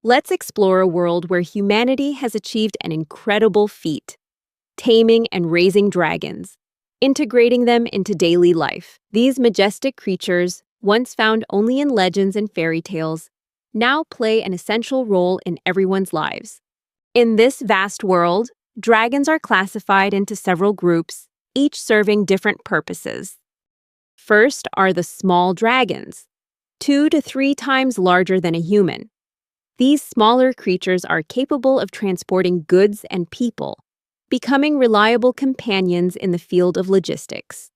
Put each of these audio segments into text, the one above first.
Let's explore a world where humanity has achieved an incredible feat, taming and raising dragons, integrating them into daily life. These majestic creatures, once found only in legends and fairy tales, now play an essential role in everyone's lives. In this vast world, dragons are classified into several groups, each serving different purposes. First are the small dragons, 2 to 3 times larger than a human. These smaller creatures are capable of transporting goods and people, becoming reliable companions in the field of logistics.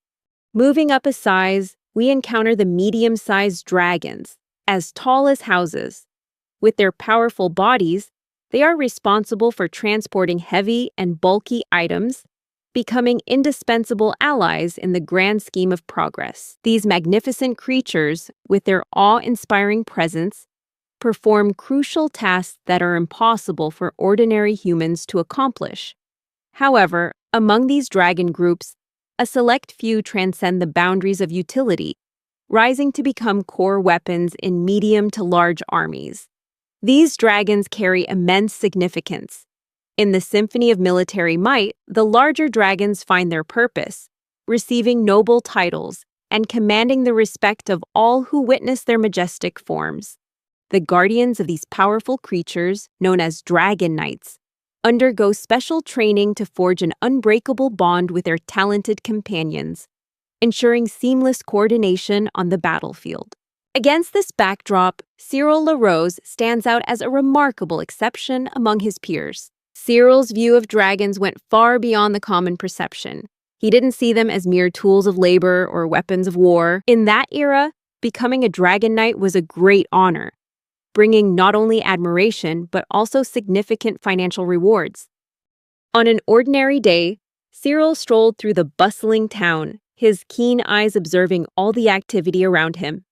Moving up a size, we encounter the medium-sized dragons, as tall as houses. With their powerful bodies, they are responsible for transporting heavy and bulky items, becoming indispensable allies in the grand scheme of progress. These magnificent creatures, with their awe-inspiring presence, perform crucial tasks that are impossible for ordinary humans to accomplish. However, among these dragon groups, a select few transcend the boundaries of utility, rising to become core weapons in medium to large armies. These dragons carry immense significance. In the symphony of military might, the larger dragons find their purpose, receiving noble titles and commanding the respect of all who witness their majestic forms. The guardians of these powerful creatures, known as dragon knights, undergo special training to forge an unbreakable bond with their talented companions, ensuring seamless coordination on the battlefield. Against this backdrop, Cyril LaRose stands out as a remarkable exception among his peers. Cyril's view of dragons went far beyond the common perception. He didn't see them as mere tools of labor or weapons of war. In that era, becoming a dragon knight was a great honor, bringing not only admiration but also significant financial rewards. On an ordinary day, Cyril strolled through the bustling town, his keen eyes observing all the activity around him.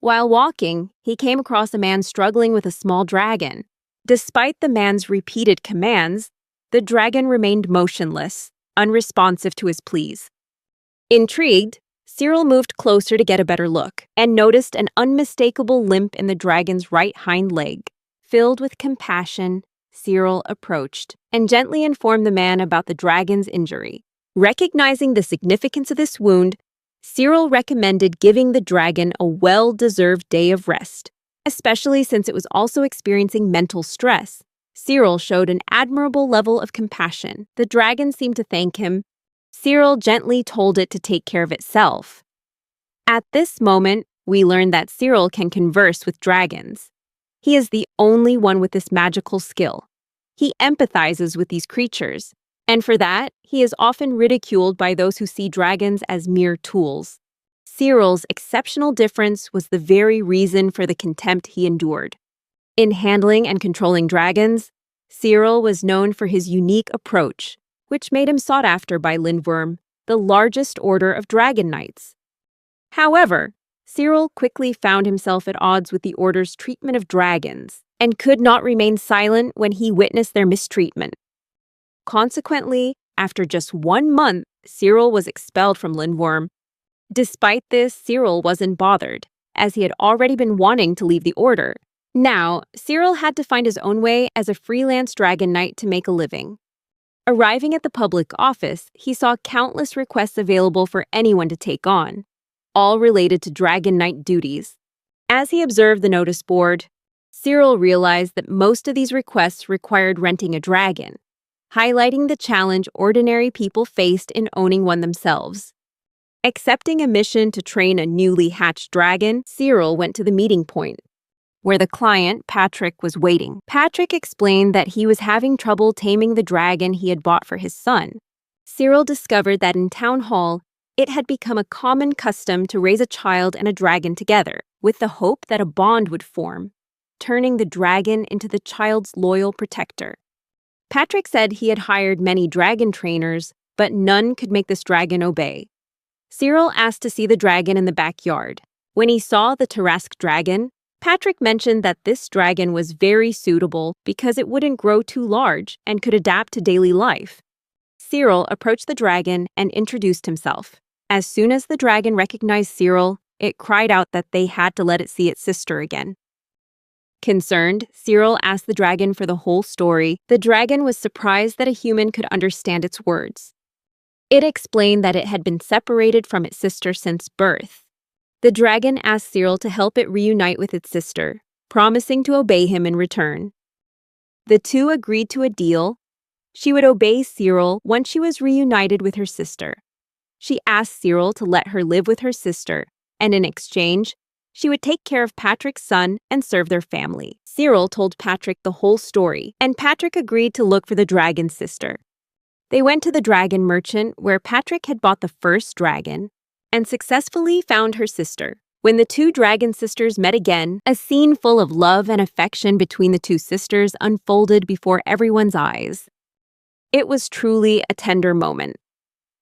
While walking, he came across a man struggling with a small dragon. Despite the man's repeated commands, the dragon remained motionless, unresponsive to his pleas. Intrigued, Cyril moved closer to get a better look and noticed an unmistakable limp in the dragon's right hind leg. Filled with compassion, Cyril approached and gently informed the man about the dragon's injury. Recognizing the significance of this wound, Cyril recommended giving the dragon a well-deserved day of rest, especially since it was also experiencing mental stress. Cyril showed an admirable level of compassion. The dragon seemed to thank him. Cyril gently told it to take care of itself. At this moment, we learn that Cyril can converse with dragons. He is the only one with this magical skill. He empathizes with these creatures, and for that, he is often ridiculed by those who see dragons as mere tools. Cyril's exceptional difference was the very reason for the contempt he endured. In handling and controlling dragons, Cyril was known for his unique approach, which made him sought after by Lindworm, the largest order of dragon knights. However, Cyril quickly found himself at odds with the order's treatment of dragons and could not remain silent when he witnessed their mistreatment. Consequently, after just 1 month, Cyril was expelled from Lindworm. Despite this, Cyril wasn't bothered, as he had already been wanting to leave the order. Now, Cyril had to find his own way as a freelance dragon knight to make a living. Arriving at the public office, he saw countless requests available for anyone to take on, all related to dragon knight duties. As he observed the notice board, Cyril realized that most of these requests required renting a dragon, highlighting the challenge ordinary people faced in owning one themselves. Accepting a mission to train a newly hatched dragon, Cyril went to the meeting point, where the client, Patrick, was waiting. Patrick explained that he was having trouble taming the dragon he had bought for his son. Cyril discovered that in Town Hall, it had become a common custom to raise a child and a dragon together, with the hope that a bond would form, turning the dragon into the child's loyal protector. Patrick said he had hired many dragon trainers, but none could make this dragon obey. Cyril asked to see the dragon in the backyard. When he saw the Tarrasque dragon, Patrick mentioned that this dragon was very suitable because it wouldn't grow too large and could adapt to daily life. Cyril approached the dragon and introduced himself. As soon as the dragon recognized Cyril, it cried out that they had to let it see its sister again. Concerned, Cyril asked the dragon for the whole story. The dragon was surprised that a human could understand its words. It explained that it had been separated from its sister since birth. The dragon asked Cyril to help it reunite with its sister, promising to obey him in return. The two agreed to a deal. She would obey Cyril once she was reunited with her sister. She asked Cyril to let her live with her sister, and in exchange, she would take care of Patrick's son and serve their family. Cyril told Patrick the whole story, and Patrick agreed to look for the dragon's sister. They went to the dragon merchant where Patrick had bought the first dragon and successfully found her sister. When the two dragon sisters met again, a scene full of love and affection between the two sisters unfolded before everyone's eyes. It was truly a tender moment.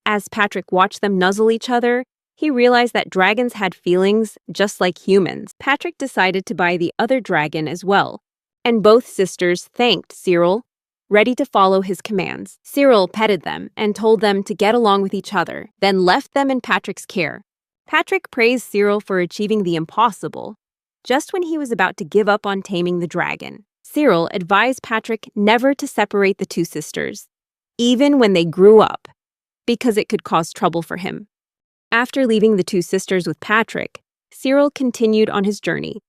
As Patrick watched them nuzzle each other, he realized that dragons had feelings just like humans. Patrick decided to buy the other dragon as well, and both sisters thanked Cyril, ready to follow his commands. Cyril petted them and told them to get along with each other, then left them in Patrick's care. Patrick praised Cyril for achieving the impossible, just when he was about to give up on taming the dragon. Cyril advised Patrick never to separate the two sisters, even when they grew up, because it could cause trouble for him. After leaving the two sisters with Patrick, Cyril continued on his journey.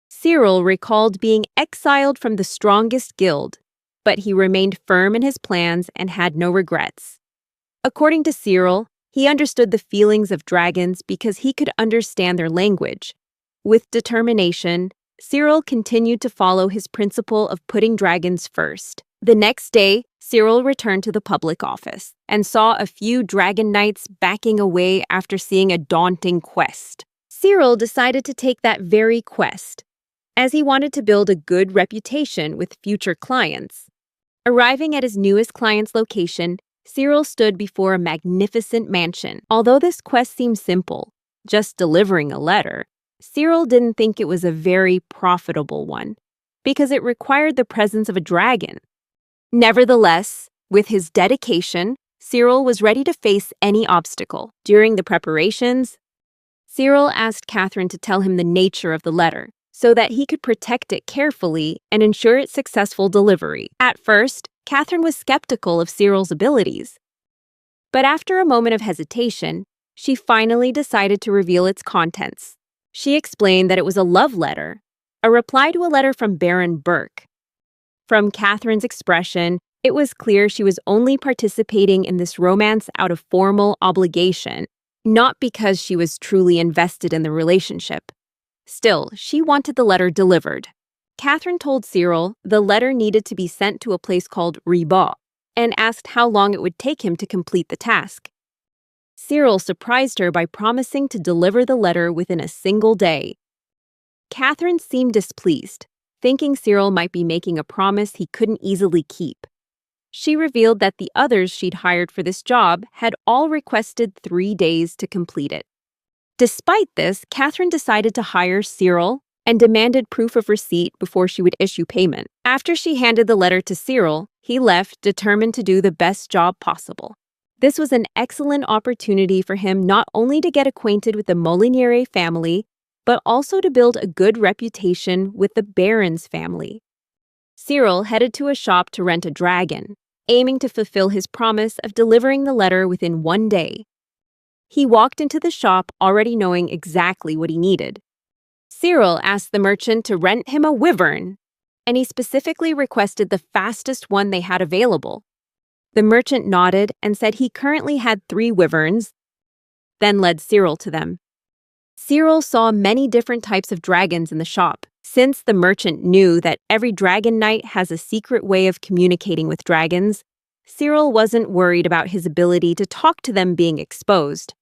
Cyril recalled being exiled from the strongest guild, but he remained firm in his plans and had no regrets. According to Cyril, he understood the feelings of dragons because he could understand their language. With determination, Cyril continued to follow his principle of putting dragons first. The next day, Cyril returned to the public office and saw a few dragon knights backing away after seeing a daunting quest. Cyril decided to take that very quest, as he wanted to build a good reputation with future clients. Arriving at his newest client's location, Cyril stood before a magnificent mansion. Although this quest seemed simple, just delivering a letter, Cyril didn't think it was a very profitable one, because it required the presence of a dragon. Nevertheless, with his dedication, Cyril was ready to face any obstacle. During the preparations, Cyril asked Catherine to tell him the nature of the letter, so that he could protect it carefully and ensure its successful delivery. At first, Catherine was skeptical of Cyril's abilities. But after a moment of hesitation, she finally decided to reveal its contents. She explained that it was a love letter, a reply to a letter from Baron Burke. From Catherine's expression, it was clear she was only participating in this romance out of formal obligation, not because she was truly invested in the relationship. Still, she wanted the letter delivered. Catherine told Cyril the letter needed to be sent to a place called Riba, and asked how long it would take him to complete the task. Cyril surprised her by promising to deliver the letter within a single day. Catherine seemed displeased, thinking Cyril might be making a promise he couldn't easily keep. She revealed that the others she'd hired for this job had all requested 3 days to complete it. Despite this, Catherine decided to hire Cyril and demanded proof of receipt before she would issue payment. After she handed the letter to Cyril, he left, determined to do the best job possible. This was an excellent opportunity for him not only to get acquainted with the Moliniere family, but also to build a good reputation with the Baron's family. Cyril headed to a shop to rent a dragon, aiming to fulfill his promise of delivering the letter within 1 day. He walked into the shop already knowing exactly what he needed. Cyril asked the merchant to rent him a wyvern, and he specifically requested the fastest one they had available. The merchant nodded and said he currently had 3 wyverns, then led Cyril to them. Cyril saw many different types of dragons in the shop. Since the merchant knew that every dragon knight has a secret way of communicating with dragons, Cyril wasn't worried about his ability to talk to them being exposed.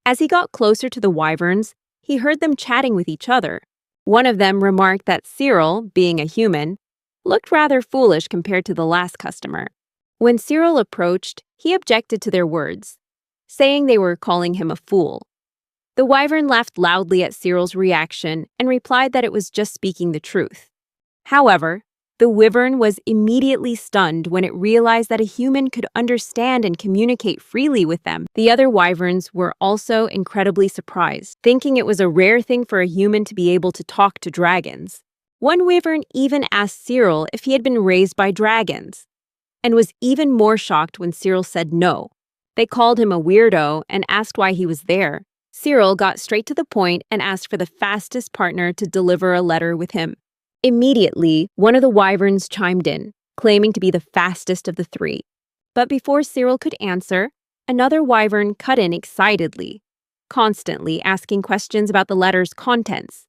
As he got closer to the wyverns, he heard them chatting with each other. One of them remarked that Cyril, being a human, looked rather foolish compared to the last customer. When Cyril approached, he objected to their words, saying they were calling him a fool. The wyvern laughed loudly at Cyril's reaction and replied that it was just speaking the truth. However, the wyvern was immediately stunned when it realized that a human could understand and communicate freely with them. The other wyverns were also incredibly surprised, thinking it was a rare thing for a human to be able to talk to dragons. One wyvern even asked Cyril if he had been raised by dragons, and was even more shocked when Cyril said no. They called him a weirdo and asked why he was there. Cyril got straight to the point and asked for the fastest partner to deliver a letter with him. Immediately, one of the wyverns chimed in, claiming to be the fastest of the three. But before Cyril could answer, another wyvern cut in excitedly, constantly asking questions about the letter's contents,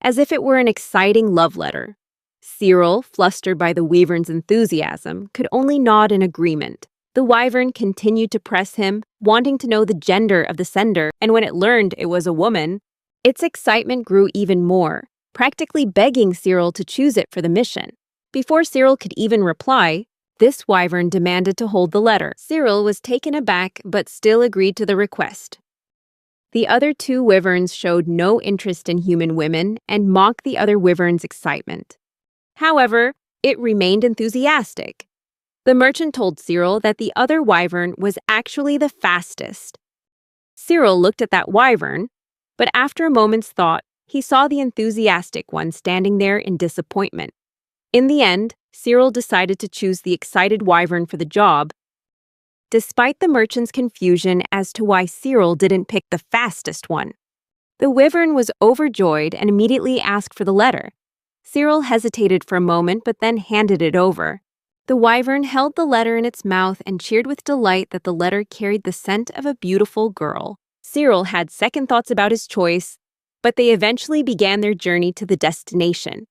as if it were an exciting love letter. Cyril, flustered by the wyvern's enthusiasm, could only nod in agreement. The wyvern continued to press him, wanting to know the gender of the sender, and when it learned it was a woman, its excitement grew even more, practically begging Cyril to choose it for the mission. Before Cyril could even reply, this wyvern demanded to hold the letter. Cyril was taken aback but still agreed to the request. The other two wyverns showed no interest in human women and mocked the other wyvern's excitement. However, it remained enthusiastic. The merchant told Cyril that the other wyvern was actually the fastest. Cyril looked at that wyvern, but after a moment's thought, he saw the enthusiastic one standing there in disappointment. In the end, Cyril decided to choose the excited wyvern for the job, despite the merchant's confusion as to why Cyril didn't pick the fastest one. The wyvern was overjoyed and immediately asked for the letter. Cyril hesitated for a moment but then handed it over. The wyvern held the letter in its mouth and cheered with delight that the letter carried the scent of a beautiful girl. Cyril had second thoughts about his choice, but they eventually began their journey to the destination.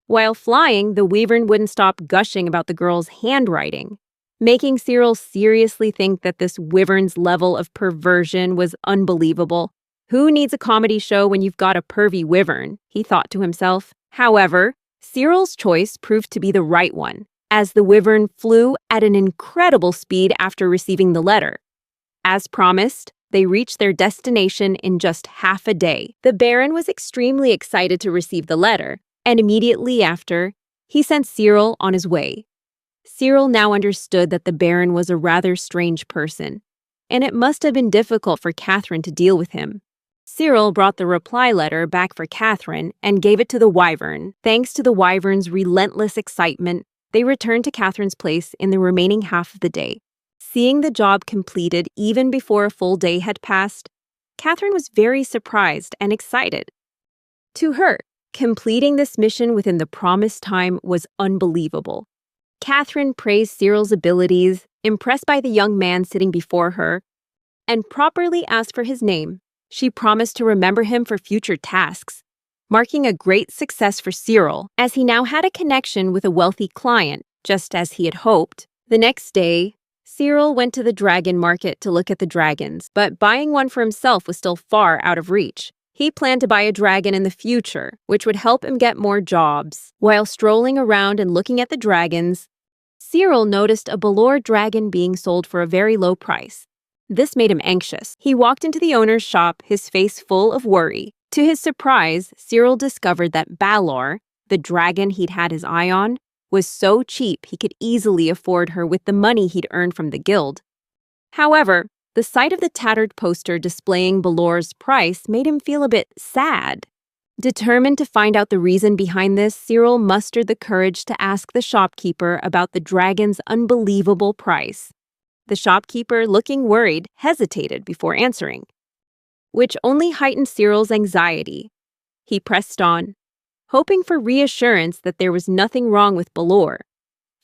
While flying, the wyvern wouldn't stop gushing about the girl's handwriting, making Cyril seriously think that this wyvern's level of perversion was unbelievable. Who needs a comedy show when you've got a pervy wyvern? He thought to himself. However, Cyril's choice proved to be the right one, as the wyvern flew at an incredible speed after receiving the letter. As promised, they reached their destination in just half a day. The Baron was extremely excited to receive the letter, and immediately after, he sent Cyril on his way. Cyril now understood that the Baron was a rather strange person, and it must have been difficult for Catherine to deal with him. Cyril brought the reply letter back for Catherine and gave it to the wyvern. Thanks to the wyvern's relentless excitement, they returned to Catherine's place in the remaining half of the day. Seeing the job completed even before a full day had passed, Catherine was very surprised and excited. To her, completing this mission within the promised time was unbelievable. Catherine praised Cyril's abilities, impressed by the young man sitting before her, and properly asked for his name. She promised to remember him for future tasks, marking a great success for Cyril, as he now had a connection with a wealthy client, just as he had hoped. The next day, Cyril went to the dragon market to look at the dragons, but buying one for himself was still far out of reach. He planned to buy a dragon in the future, which would help him get more jobs. While strolling around and looking at the dragons, Cyril noticed a Balor dragon being sold for a very low price. This made him anxious. He walked into the owner's shop, his face full of worry. To his surprise, Cyril discovered that Balor, the dragon he'd had his eye on, was so cheap he could easily afford her with the money he'd earned from the guild. However, the sight of the tattered poster displaying Balor's price made him feel a bit sad. Determined to find out the reason behind this, Cyril mustered the courage to ask the shopkeeper about the dragon's unbelievable price. The shopkeeper, looking worried, hesitated before answering, which only heightened Cyril's anxiety. He pressed on, hoping for reassurance that there was nothing wrong with Balor.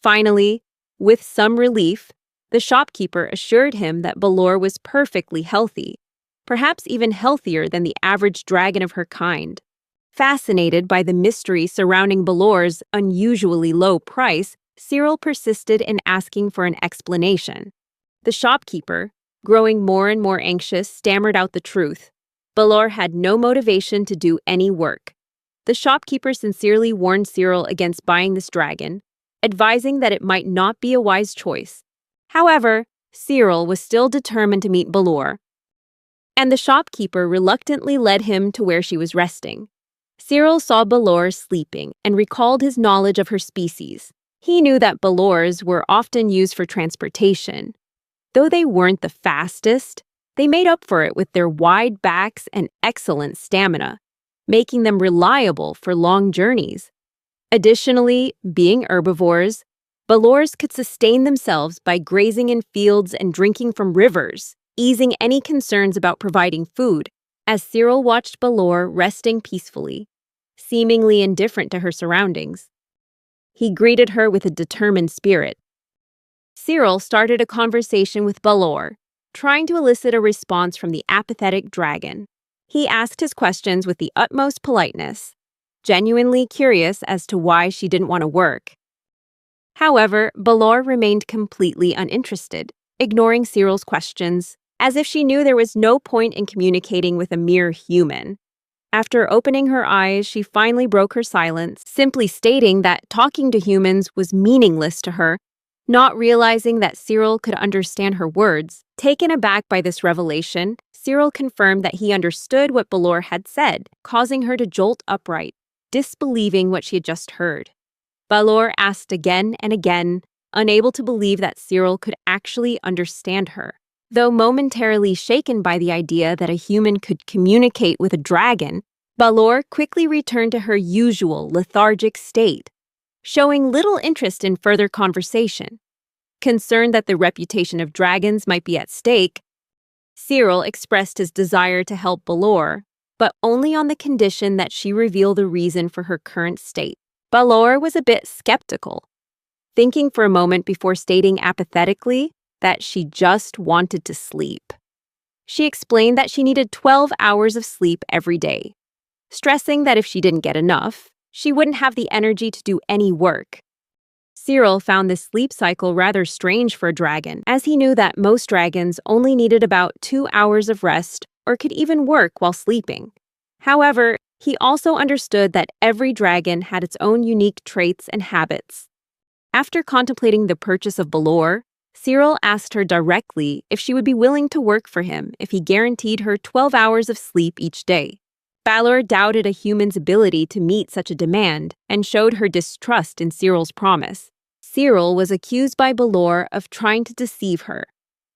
Finally, with some relief, the shopkeeper assured him that Balor was perfectly healthy, perhaps even healthier than the average dragon of her kind. Fascinated by the mystery surrounding Balor's unusually low price, Cyril persisted in asking for an explanation. The shopkeeper, growing more and more anxious, stammered out the truth. Balor had no motivation to do any work. The shopkeeper sincerely warned Cyril against buying this dragon, advising that it might not be a wise choice. However, Cyril was still determined to meet Balor, and the shopkeeper reluctantly led him to where she was resting. Cyril saw Balor sleeping and recalled his knowledge of her species. He knew that Balors were often used for transportation. Though they weren't the fastest, they made up for it with their wide backs and excellent stamina, making them reliable for long journeys. Additionally, being herbivores, balors could sustain themselves by grazing in fields and drinking from rivers, easing any concerns about providing food, as Cyril watched Balor resting peacefully, seemingly indifferent to her surroundings. He greeted her with a determined spirit. Cyril started a conversation with Balor, trying to elicit a response from the apathetic dragon. He asked his questions with the utmost politeness, genuinely curious as to why she didn't want to work. However, Balor remained completely uninterested, ignoring Cyril's questions, as if she knew there was no point in communicating with a mere human. After opening her eyes, she finally broke her silence, simply stating that talking to humans was meaningless to her, not realizing that Cyril could understand her words. Taken aback by this revelation, Cyril confirmed that he understood what Balor had said, causing her to jolt upright, disbelieving what she had just heard. Balor asked again and again, unable to believe that Cyril could actually understand her. Though momentarily shaken by the idea that a human could communicate with a dragon, Balor quickly returned to her usual lethargic state, showing little interest in further conversation. Concerned that the reputation of dragons might be at stake, Cyril expressed his desire to help Balor, but only on the condition that she reveal the reason for her current state. Balor was a bit skeptical, thinking for a moment before stating apathetically that she just wanted to sleep. She explained that she needed 12 hours of sleep every day, stressing that if she didn't get enough, she wouldn't have the energy to do any work. Cyril found this sleep cycle rather strange for a dragon, as he knew that most dragons only needed about 2 hours of rest or could even work while sleeping. However, he also understood that every dragon had its own unique traits and habits. After contemplating the purchase of Balor, Cyril asked her directly if she would be willing to work for him if he guaranteed her 12 hours of sleep each day. Balor doubted a human's ability to meet such a demand and showed her distrust in Cyril's promise. Cyril was accused by Balor of trying to deceive her,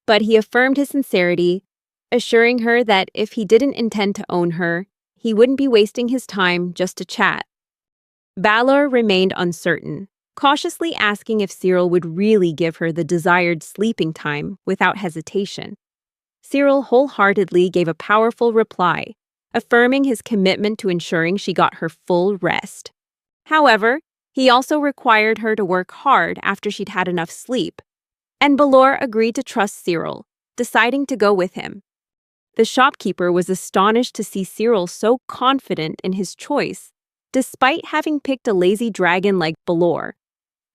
but he affirmed his sincerity, assuring her that if he didn't intend to own her, he wouldn't be wasting his time just to chat. Balor remained uncertain, cautiously asking if Cyril would really give her the desired sleeping time without hesitation. Cyril wholeheartedly gave a powerful reply, affirming his commitment to ensuring she got her full rest. However, he also required her to work hard after she'd had enough sleep, and Balor agreed to trust Cyril, deciding to go with him. The shopkeeper was astonished to see Cyril so confident in his choice, despite having picked a lazy dragon like Balor,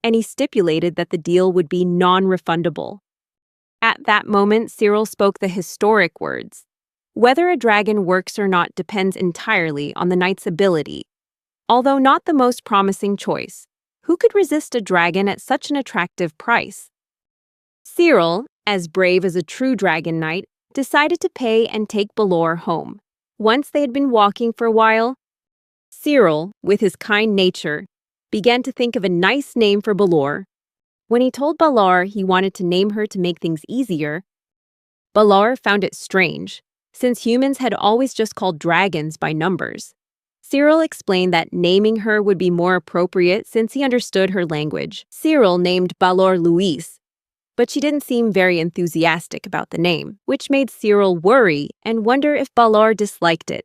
and he stipulated that the deal would be non-refundable. At that moment, Cyril spoke the historic words, "Whether a dragon works or not depends entirely on the knight's ability." Although not the most promising choice, who could resist a dragon at such an attractive price? Cyril, as brave as a true dragon knight, decided to pay and take Balor home. Once they had been walking for a while, Cyril, with his kind nature, began to think of a nice name for Balor. When he told Balor he wanted to name her to make things easier, Balor found it strange, since humans had always just called dragons by numbers. Cyril explained that naming her would be more appropriate since he understood her language. Cyril named Balor Luis, but she didn't seem very enthusiastic about the name, which made Cyril worry and wonder if Balor disliked it.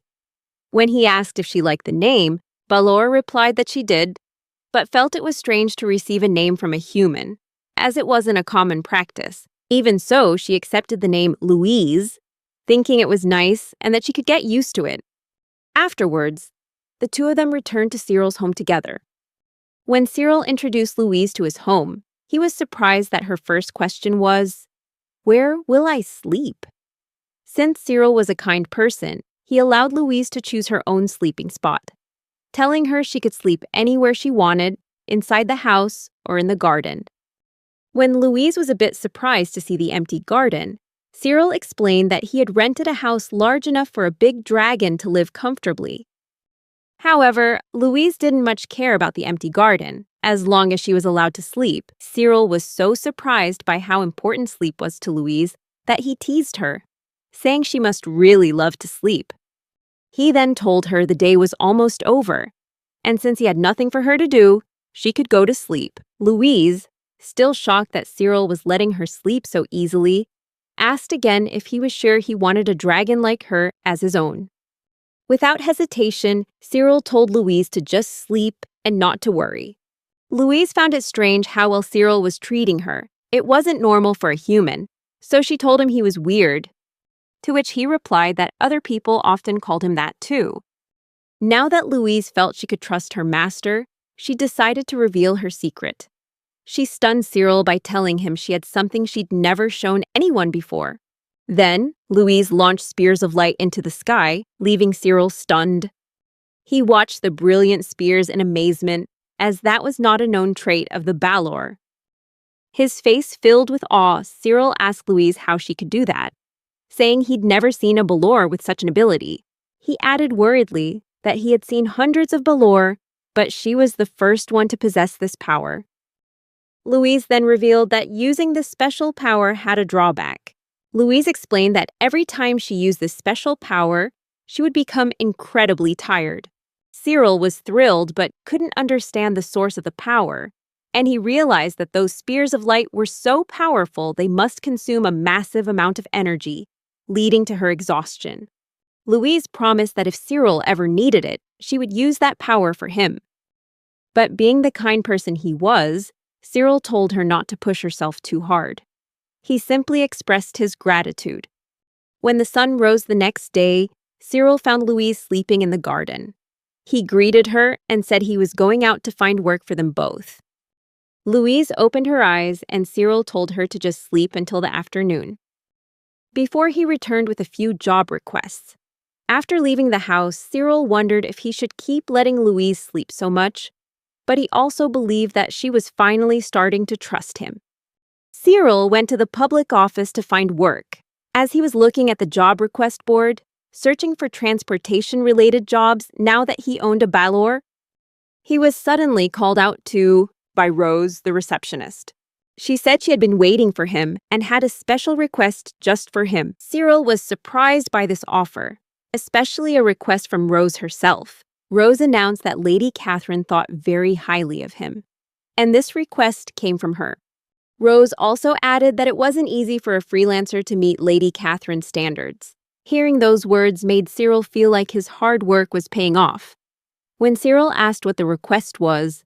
When he asked if she liked the name, Balor replied that she did, but felt it was strange to receive a name from a human, as it wasn't a common practice. Even so, she accepted the name Louise, thinking it was nice and that she could get used to it. Afterwards, the two of them returned to Cyril's home together. When Cyril introduced Louise to his home, he was surprised that her first question was, "Where will I sleep?" Since Cyril was a kind person, he allowed Louise to choose her own sleeping spot, telling her she could sleep anywhere she wanted, inside the house or in the garden. When Louise was a bit surprised to see the empty garden, Cyril explained that he had rented a house large enough for a big dragon to live comfortably. However, Louise didn't much care about the empty garden, as long as she was allowed to sleep. Cyril was so surprised by how important sleep was to Louise that he teased her, saying she must really love to sleep. He then told her the day was almost over, and since he had nothing for her to do, she could go to sleep. Louise, still shocked that Cyril was letting her sleep so easily, asked again if he was sure he wanted a dragon like her as his own. Without hesitation, Cyril told Louise to just sleep and not to worry. Louise found it strange how well Cyril was treating her. It wasn't normal for a human, so she told him he was weird, to which he replied that other people often called him that too. Now that Louise felt she could trust her master, she decided to reveal her secret. She stunned Cyril by telling him she had something she'd never shown anyone before. Then, Louise launched spears of light into the sky, leaving Cyril stunned. He watched the brilliant spears in amazement, as that was not a known trait of the Balor. His face filled with awe, Cyril asked Louise how she could do that, saying he'd never seen a Balor with such an ability. He added worriedly that he had seen hundreds of Balor, but she was the first one to possess this power. Louise then revealed that using this special power had a drawback. Louise explained that every time she used this special power, she would become incredibly tired. Cyril was thrilled but couldn't understand the source of the power, and he realized that those spears of light were so powerful they must consume a massive amount of energy, leading to her exhaustion. Louise promised that if Cyril ever needed it, she would use that power for him. But being the kind person he was, Cyril told her not to push herself too hard. He simply expressed his gratitude. When the sun rose the next day, Cyril found Louise sleeping in the garden. He greeted her and said he was going out to find work for them both. Louise opened her eyes and Cyril told her to just sleep until the afternoon. Before he returned with a few job requests. After leaving the house, Cyril wondered if he should keep letting Louise sleep so much, but he also believed that she was finally starting to trust him. Cyril went to the public office to find work. As he was looking at the job request board, searching for transportation-related jobs now that he owned a Balor, he was suddenly called out to by Rose, the receptionist. She said she had been waiting for him and had a special request just for him. Cyril was surprised by this offer, especially a request from Rose herself. Rose announced that Lady Catherine thought very highly of him, and this request came from her. Rose also added that it wasn't easy for a freelancer to meet Lady Catherine's standards. Hearing those words made Cyril feel like his hard work was paying off. When Cyril asked what the request was,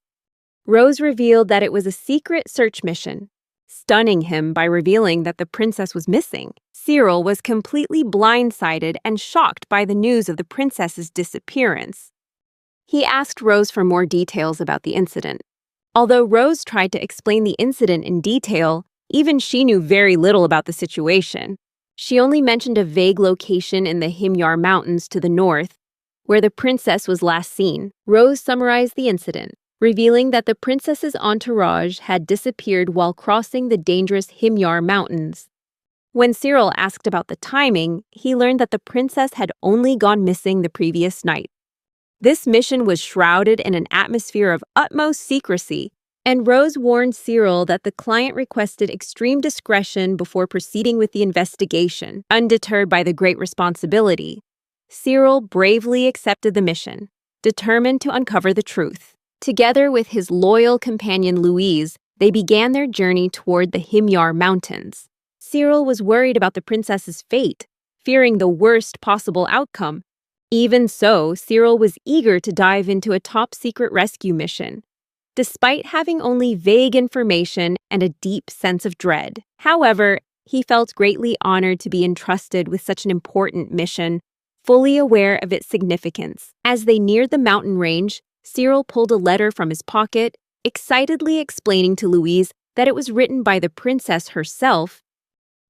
Rose revealed that it was a secret search mission, stunning him by revealing that the princess was missing. Cyril was completely blindsided and shocked by the news of the princess's disappearance. He asked Rose for more details about the incident. Although Rose tried to explain the incident in detail, even she knew very little about the situation. She only mentioned a vague location in the Himyar Mountains to the north, where the princess was last seen. Rose summarized the incident, revealing that the princess's entourage had disappeared while crossing the dangerous Himyar Mountains. When Cyril asked about the timing, he learned that the princess had only gone missing the previous night. This mission was shrouded in an atmosphere of utmost secrecy, and Rose warned Cyril that the client requested extreme discretion before proceeding with the investigation. Undeterred by the great responsibility, Cyril bravely accepted the mission, determined to uncover the truth. Together with his loyal companion Louise, they began their journey toward the Himyar Mountains. Cyril was worried about the princess's fate, fearing the worst possible outcome. Even so, Cyril was eager to dive into a top-secret rescue mission, despite having only vague information and a deep sense of dread. However, he felt greatly honored to be entrusted with such an important mission, fully aware of its significance. As they neared the mountain range, Cyril pulled a letter from his pocket, excitedly explaining to Louise that it was written by the princess herself,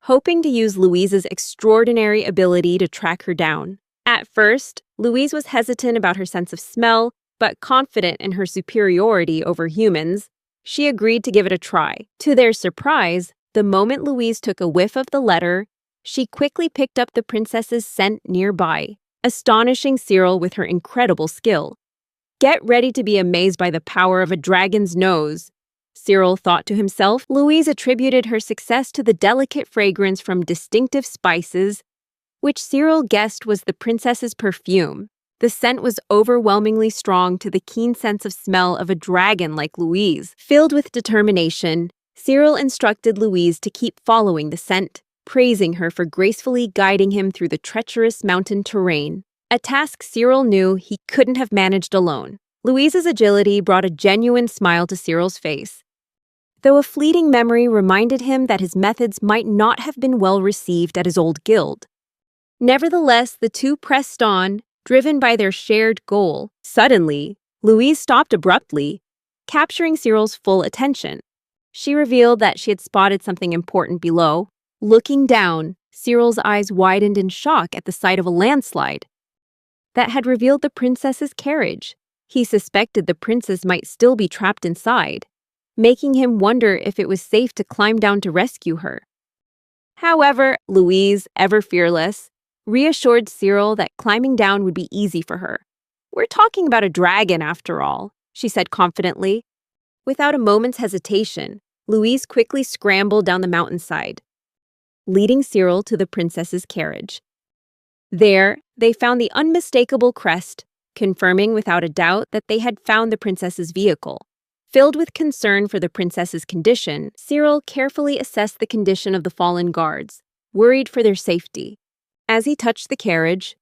hoping to use Louise's extraordinary ability to track her down. At first, Louise was hesitant about her sense of smell, but confident in her superiority over humans, she agreed to give it a try. To their surprise, the moment Louise took a whiff of the letter, she quickly picked up the princess's scent nearby, astonishing Cyril with her incredible skill. Get ready to be amazed by the power of a dragon's nose, Cyril thought to himself. Louise attributed her success to the delicate fragrance from distinctive spices, which Cyril guessed was the princess's perfume. The scent was overwhelmingly strong to the keen sense of smell of a dragon like Louise. Filled with determination, Cyril instructed Louise to keep following the scent, praising her for gracefully guiding him through the treacherous mountain terrain, a task Cyril knew he couldn't have managed alone. Louise's agility brought a genuine smile to Cyril's face, though a fleeting memory reminded him that his methods might not have been well received at his old guild. Nevertheless, the two pressed on, driven by their shared goal. Suddenly, Louise stopped abruptly, capturing Cyril's full attention. She revealed that she had spotted something important below. Looking down, Cyril's eyes widened in shock at the sight of a landslide that had revealed the princess's carriage. He suspected the princess might still be trapped inside, making him wonder if it was safe to climb down to rescue her. However, Louise, ever fearless, reassured Cyril that climbing down would be easy for her. "We're talking about a dragon, after all," she said confidently. Without a moment's hesitation, Louise quickly scrambled down the mountainside, leading Cyril to the princess's carriage. There, they found the unmistakable crest, confirming without a doubt that they had found the princess's vehicle. Filled with concern for the princess's condition, Cyril carefully assessed the condition of the fallen guards, worried for their safety. As he touched the carriage,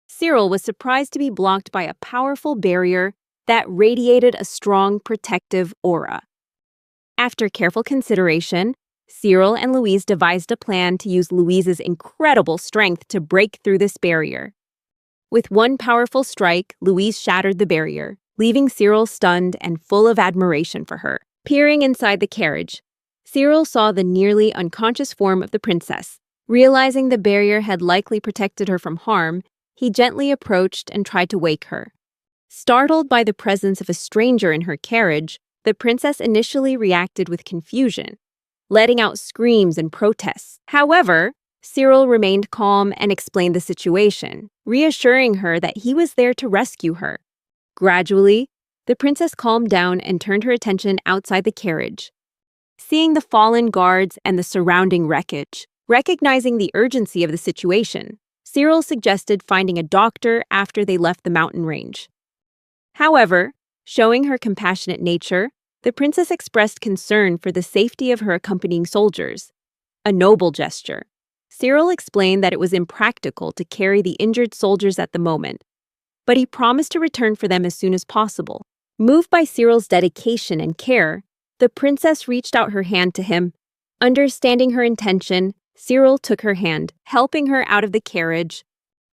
Cyril was surprised to be blocked by a powerful barrier that radiated a strong protective aura. After careful consideration, Cyril and Louise devised a plan to use Louise's incredible strength to break through this barrier. With one powerful strike, Louise shattered the barrier, leaving Cyril stunned and full of admiration for her. Peering inside the carriage, Cyril saw the nearly unconscious form of the princess. Realizing the barrier had likely protected her from harm, he gently approached and tried to wake her. Startled by the presence of a stranger in her carriage, the princess initially reacted with confusion, letting out screams and protests. However, Cyril remained calm and explained the situation, reassuring her that he was there to rescue her. Gradually, the princess calmed down and turned her attention outside the carriage. Seeing the fallen guards and the surrounding wreckage, recognizing the urgency of the situation, Cyril suggested finding a doctor after they left the mountain range. However, showing her compassionate nature, the princess expressed concern for the safety of her accompanying soldiers, a noble gesture. Cyril explained that it was impractical to carry the injured soldiers at the moment, but he promised to return for them as soon as possible. Moved by Cyril's dedication and care, the princess reached out her hand to him. Understanding her intention, Cyril took her hand, helping her out of the carriage.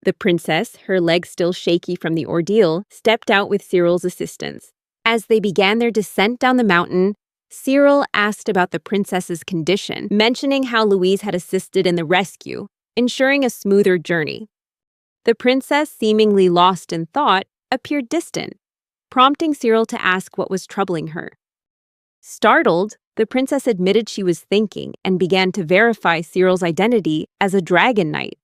The princess, her legs still shaky from the ordeal, stepped out with Cyril's assistance. As they began their descent down the mountain, Cyril asked about the princess's condition, mentioning how Louise had assisted in the rescue, ensuring a smoother journey. The princess, seemingly lost in thought, appeared distant, prompting Cyril to ask what was troubling her. Startled, the princess admitted she was thinking and began to verify Cyril's identity as a dragon knight.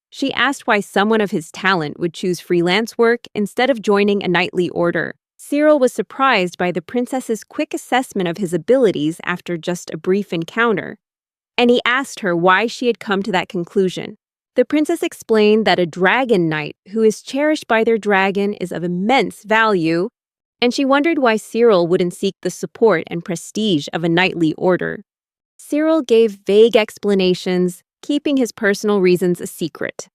She asked why someone of his talent would choose freelance work instead of joining a knightly order. Cyril was surprised by the princess's quick assessment of his abilities after just a brief encounter, and he asked her why she had come to that conclusion. The princess explained that a dragon knight who is cherished by their dragon is of immense value, and she wondered why Cyril wouldn't seek the support and prestige of a knightly order. Cyril gave vague explanations, keeping his personal reasons a secret.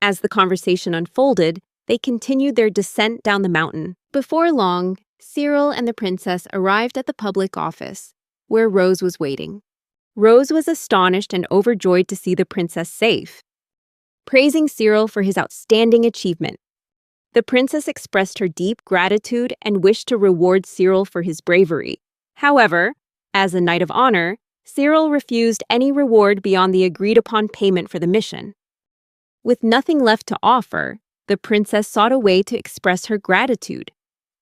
As the conversation unfolded, they continued their descent down the mountain. Before long, Cyril and the princess arrived at the public office, where Rose was waiting. Rose was astonished and overjoyed to see the princess safe, praising Cyril for his outstanding achievement. The princess expressed her deep gratitude and wished to reward Cyril for his bravery. However, as a knight of honor, Cyril refused any reward beyond the agreed-upon payment for the mission. With nothing left to offer, the princess sought a way to express her gratitude.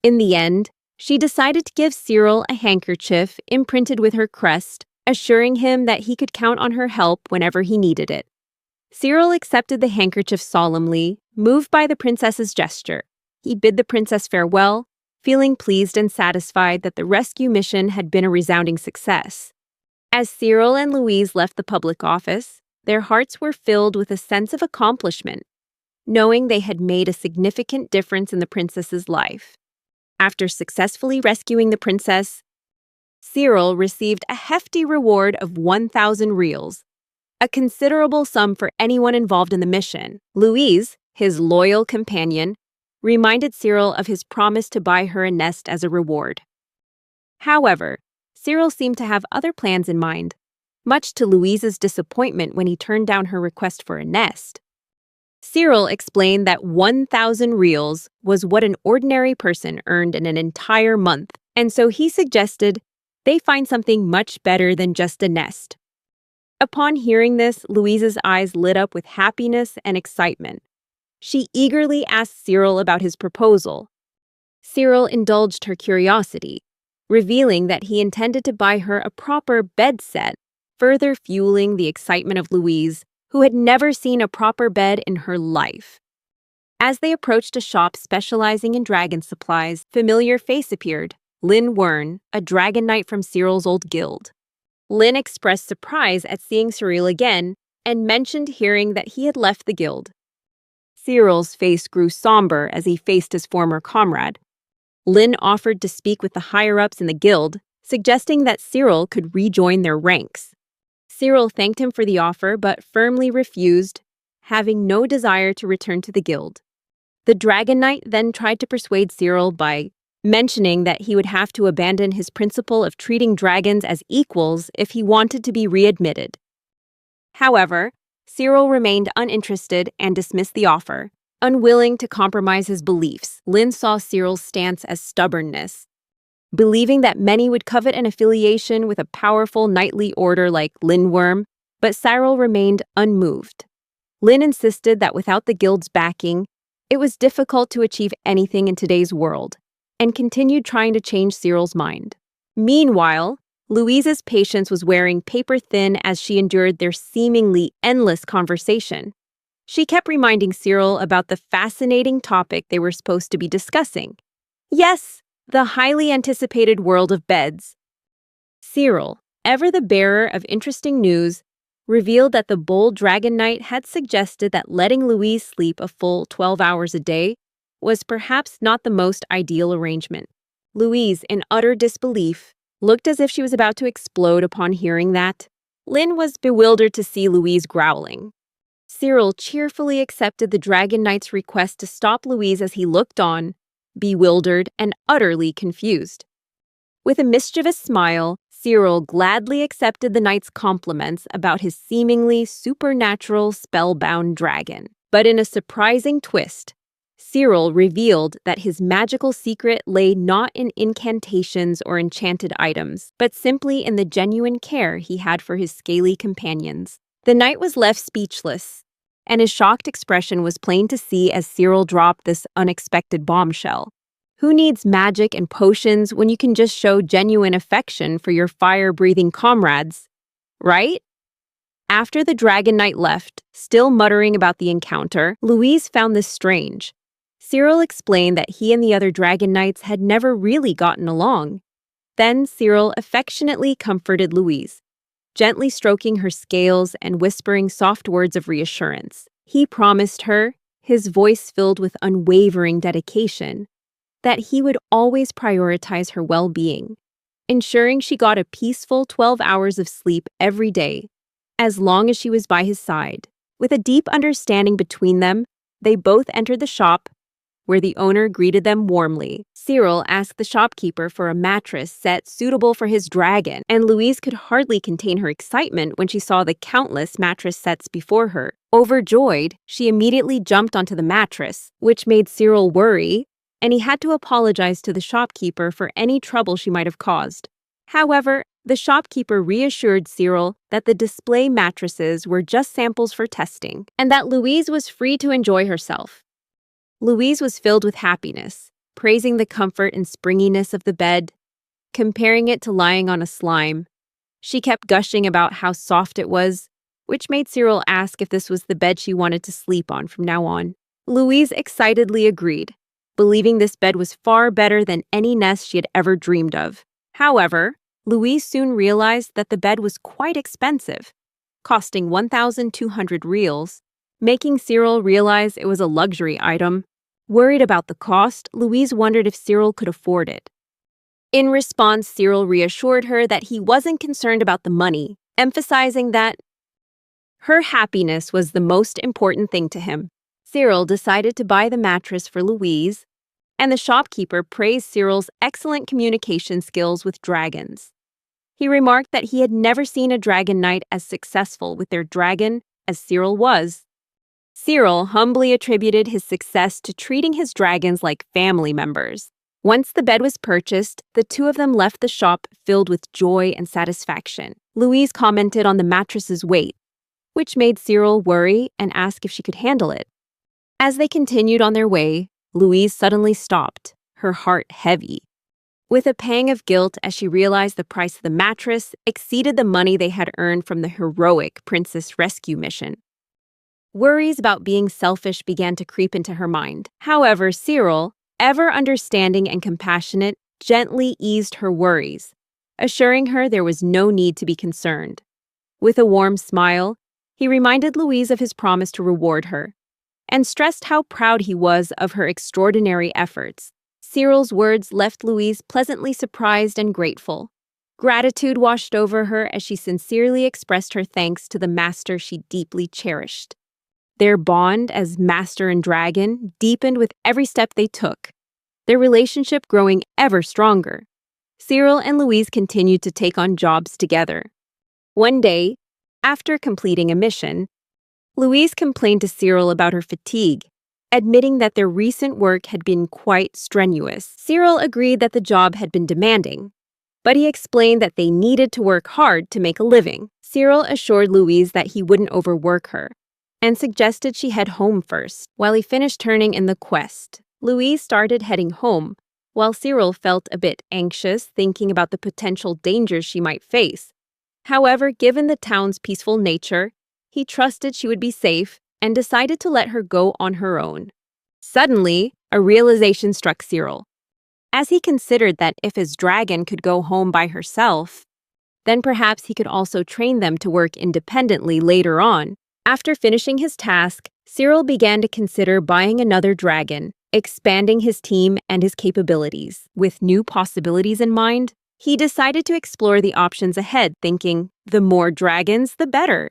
In the end, she decided to give Cyril a handkerchief imprinted with her crest, assuring him that he could count on her help whenever he needed it. Cyril accepted the handkerchief solemnly, moved by the princess's gesture. He bid the princess farewell, feeling pleased and satisfied that the rescue mission had been a resounding success. As Cyril and Louise left the public office, their hearts were filled with a sense of accomplishment. knowing they had made a significant difference in the princess's life. After successfully rescuing the princess, Cyril received a hefty reward of 1,000 reals, a considerable sum for anyone involved in the mission. Louise, his loyal companion, reminded Cyril of his promise to buy her a nest as a reward. However, Cyril seemed to have other plans in mind, much to Louise's disappointment when he turned down her request for a nest. Cyril explained that 1,000 reals was what an ordinary person earned in an entire month, and so he suggested they find something much better than just a nest. Upon hearing this, Louise's eyes lit up with happiness and excitement. She eagerly asked Cyril about his proposal. Cyril indulged her curiosity, revealing that he intended to buy her a proper bed set, further fueling the excitement of Louise, who had never seen a proper bed in her life. As they approached a shop specializing in dragon supplies, a familiar face appeared, Lin Wern, a dragon knight from Cyril's old guild. Lin expressed surprise at seeing Cyril again and mentioned hearing that he had left the guild. Cyril's face grew somber as he faced his former comrade. Lin offered to speak with the higher-ups in the guild, suggesting that Cyril could rejoin their ranks. Cyril thanked him for the offer but firmly refused, having no desire to return to the guild. The Dragon Knight then tried to persuade Cyril by mentioning that he would have to abandon his principle of treating dragons as equals if he wanted to be readmitted. However, Cyril remained uninterested and dismissed the offer, unwilling to compromise his beliefs. Lin saw Cyril's stance as stubbornness, believing that many would covet an affiliation with a powerful knightly order like Lindworm, but Cyril remained unmoved. Lin insisted that without the guild's backing, it was difficult to achieve anything in today's world, and continued trying to change Cyril's mind. Meanwhile, Louise's patience was wearing paper thin as she endured their seemingly endless conversation. She kept reminding Cyril about the fascinating topic they were supposed to be discussing. Yes, the highly anticipated world of beds. Cyril, ever the bearer of interesting news, revealed that the bold Dragon Knight had suggested that letting Louise sleep a full 12 hours a day was perhaps not the most ideal arrangement. Louise, in utter disbelief, looked as if she was about to explode upon hearing that. Lin was bewildered to see Louise growling. Cyril cheerfully accepted the Dragon Knight's request to stop Louise as he looked on, bewildered and utterly confused. With a mischievous smile, Cyril gladly accepted the knight's compliments about his seemingly supernatural spellbound dragon. But in a surprising twist, Cyril revealed that his magical secret lay not in incantations or enchanted items, but simply in the genuine care he had for his scaly companions. The knight was left speechless, and his shocked expression was plain to see as Cyril dropped this unexpected bombshell. Who needs magic and potions when you can just show genuine affection for your fire-breathing comrades, right? After the Dragon Knight left, still muttering about the encounter, Louise found this strange. Cyril explained that he and the other Dragon Knights had never really gotten along. Then Cyril affectionately comforted Louise, gently stroking her scales and whispering soft words of reassurance. He promised her, his voice filled with unwavering dedication, that he would always prioritize her well-being, ensuring she got a peaceful 12 hours of sleep every day, as long as she was by his side. With a deep understanding between them, they both entered the shop, where the owner greeted them warmly. Cyril asked the shopkeeper for a mattress set suitable for his dragon, and Louise could hardly contain her excitement when she saw the countless mattress sets before her. Overjoyed, she immediately jumped onto the mattress, which made Cyril worry, and he had to apologize to the shopkeeper for any trouble she might have caused. However, the shopkeeper reassured Cyril that the display mattresses were just samples for testing, and that Louise was free to enjoy herself. Louise was filled with happiness, praising the comfort and springiness of the bed, comparing it to lying on a slime. She kept gushing about how soft it was, which made Cyril ask if this was the bed she wanted to sleep on from now on. Louise excitedly agreed, believing this bed was far better than any nest she had ever dreamed of. However, Louise soon realized that the bed was quite expensive, costing 1,200 reals, making Cyril realize it was a luxury item. Worried about the cost, Louise wondered if Cyril could afford it. In response, Cyril reassured her that he wasn't concerned about the money, emphasizing that her happiness was the most important thing to him. Cyril decided to buy the mattress for Louise, and the shopkeeper praised Cyril's excellent communication skills with dragons. He remarked that he had never seen a dragon knight as successful with their dragon as Cyril was. Cyril humbly attributed his success to treating his dragons like family members. Once the bed was purchased, the two of them left the shop filled with joy and satisfaction. Louise commented on the mattress's weight, which made Cyril worry and ask if she could handle it. As they continued on their way, Louise suddenly stopped, her heart heavy. With a pang of guilt as she realized the price of the mattress exceeded the money they had earned from the heroic princess rescue mission. Worries about being selfish began to creep into her mind. However, Cyril, ever understanding and compassionate, gently eased her worries, assuring her there was no need to be concerned. With a warm smile, he reminded Louise of his promise to reward her, and stressed how proud he was of her extraordinary efforts. Cyril's words left Louise pleasantly surprised and grateful. Gratitude washed over her as she sincerely expressed her thanks to the master she deeply cherished. Their bond as master and dragon deepened with every step they took, their relationship growing ever stronger. Cyril and Louise continued to take on jobs together. One day, after completing a mission, Louise complained to Cyril about her fatigue, admitting that their recent work had been quite strenuous. Cyril agreed that the job had been demanding, but he explained that they needed to work hard to make a living. Cyril assured Louise that he wouldn't overwork her, and suggested she head home first. While he finished turning in the quest, Louise started heading home, while Cyril felt a bit anxious, thinking about the potential dangers she might face. However, given the town's peaceful nature, he trusted she would be safe and decided to let her go on her own. Suddenly, a realization struck Cyril. As he considered that if his dragon could go home by herself, then perhaps he could also train them to work independently later on. After finishing his task, Cyril began to consider buying another dragon, expanding his team and his capabilities. With new possibilities in mind, he decided to explore the options ahead, thinking, the more dragons, the better.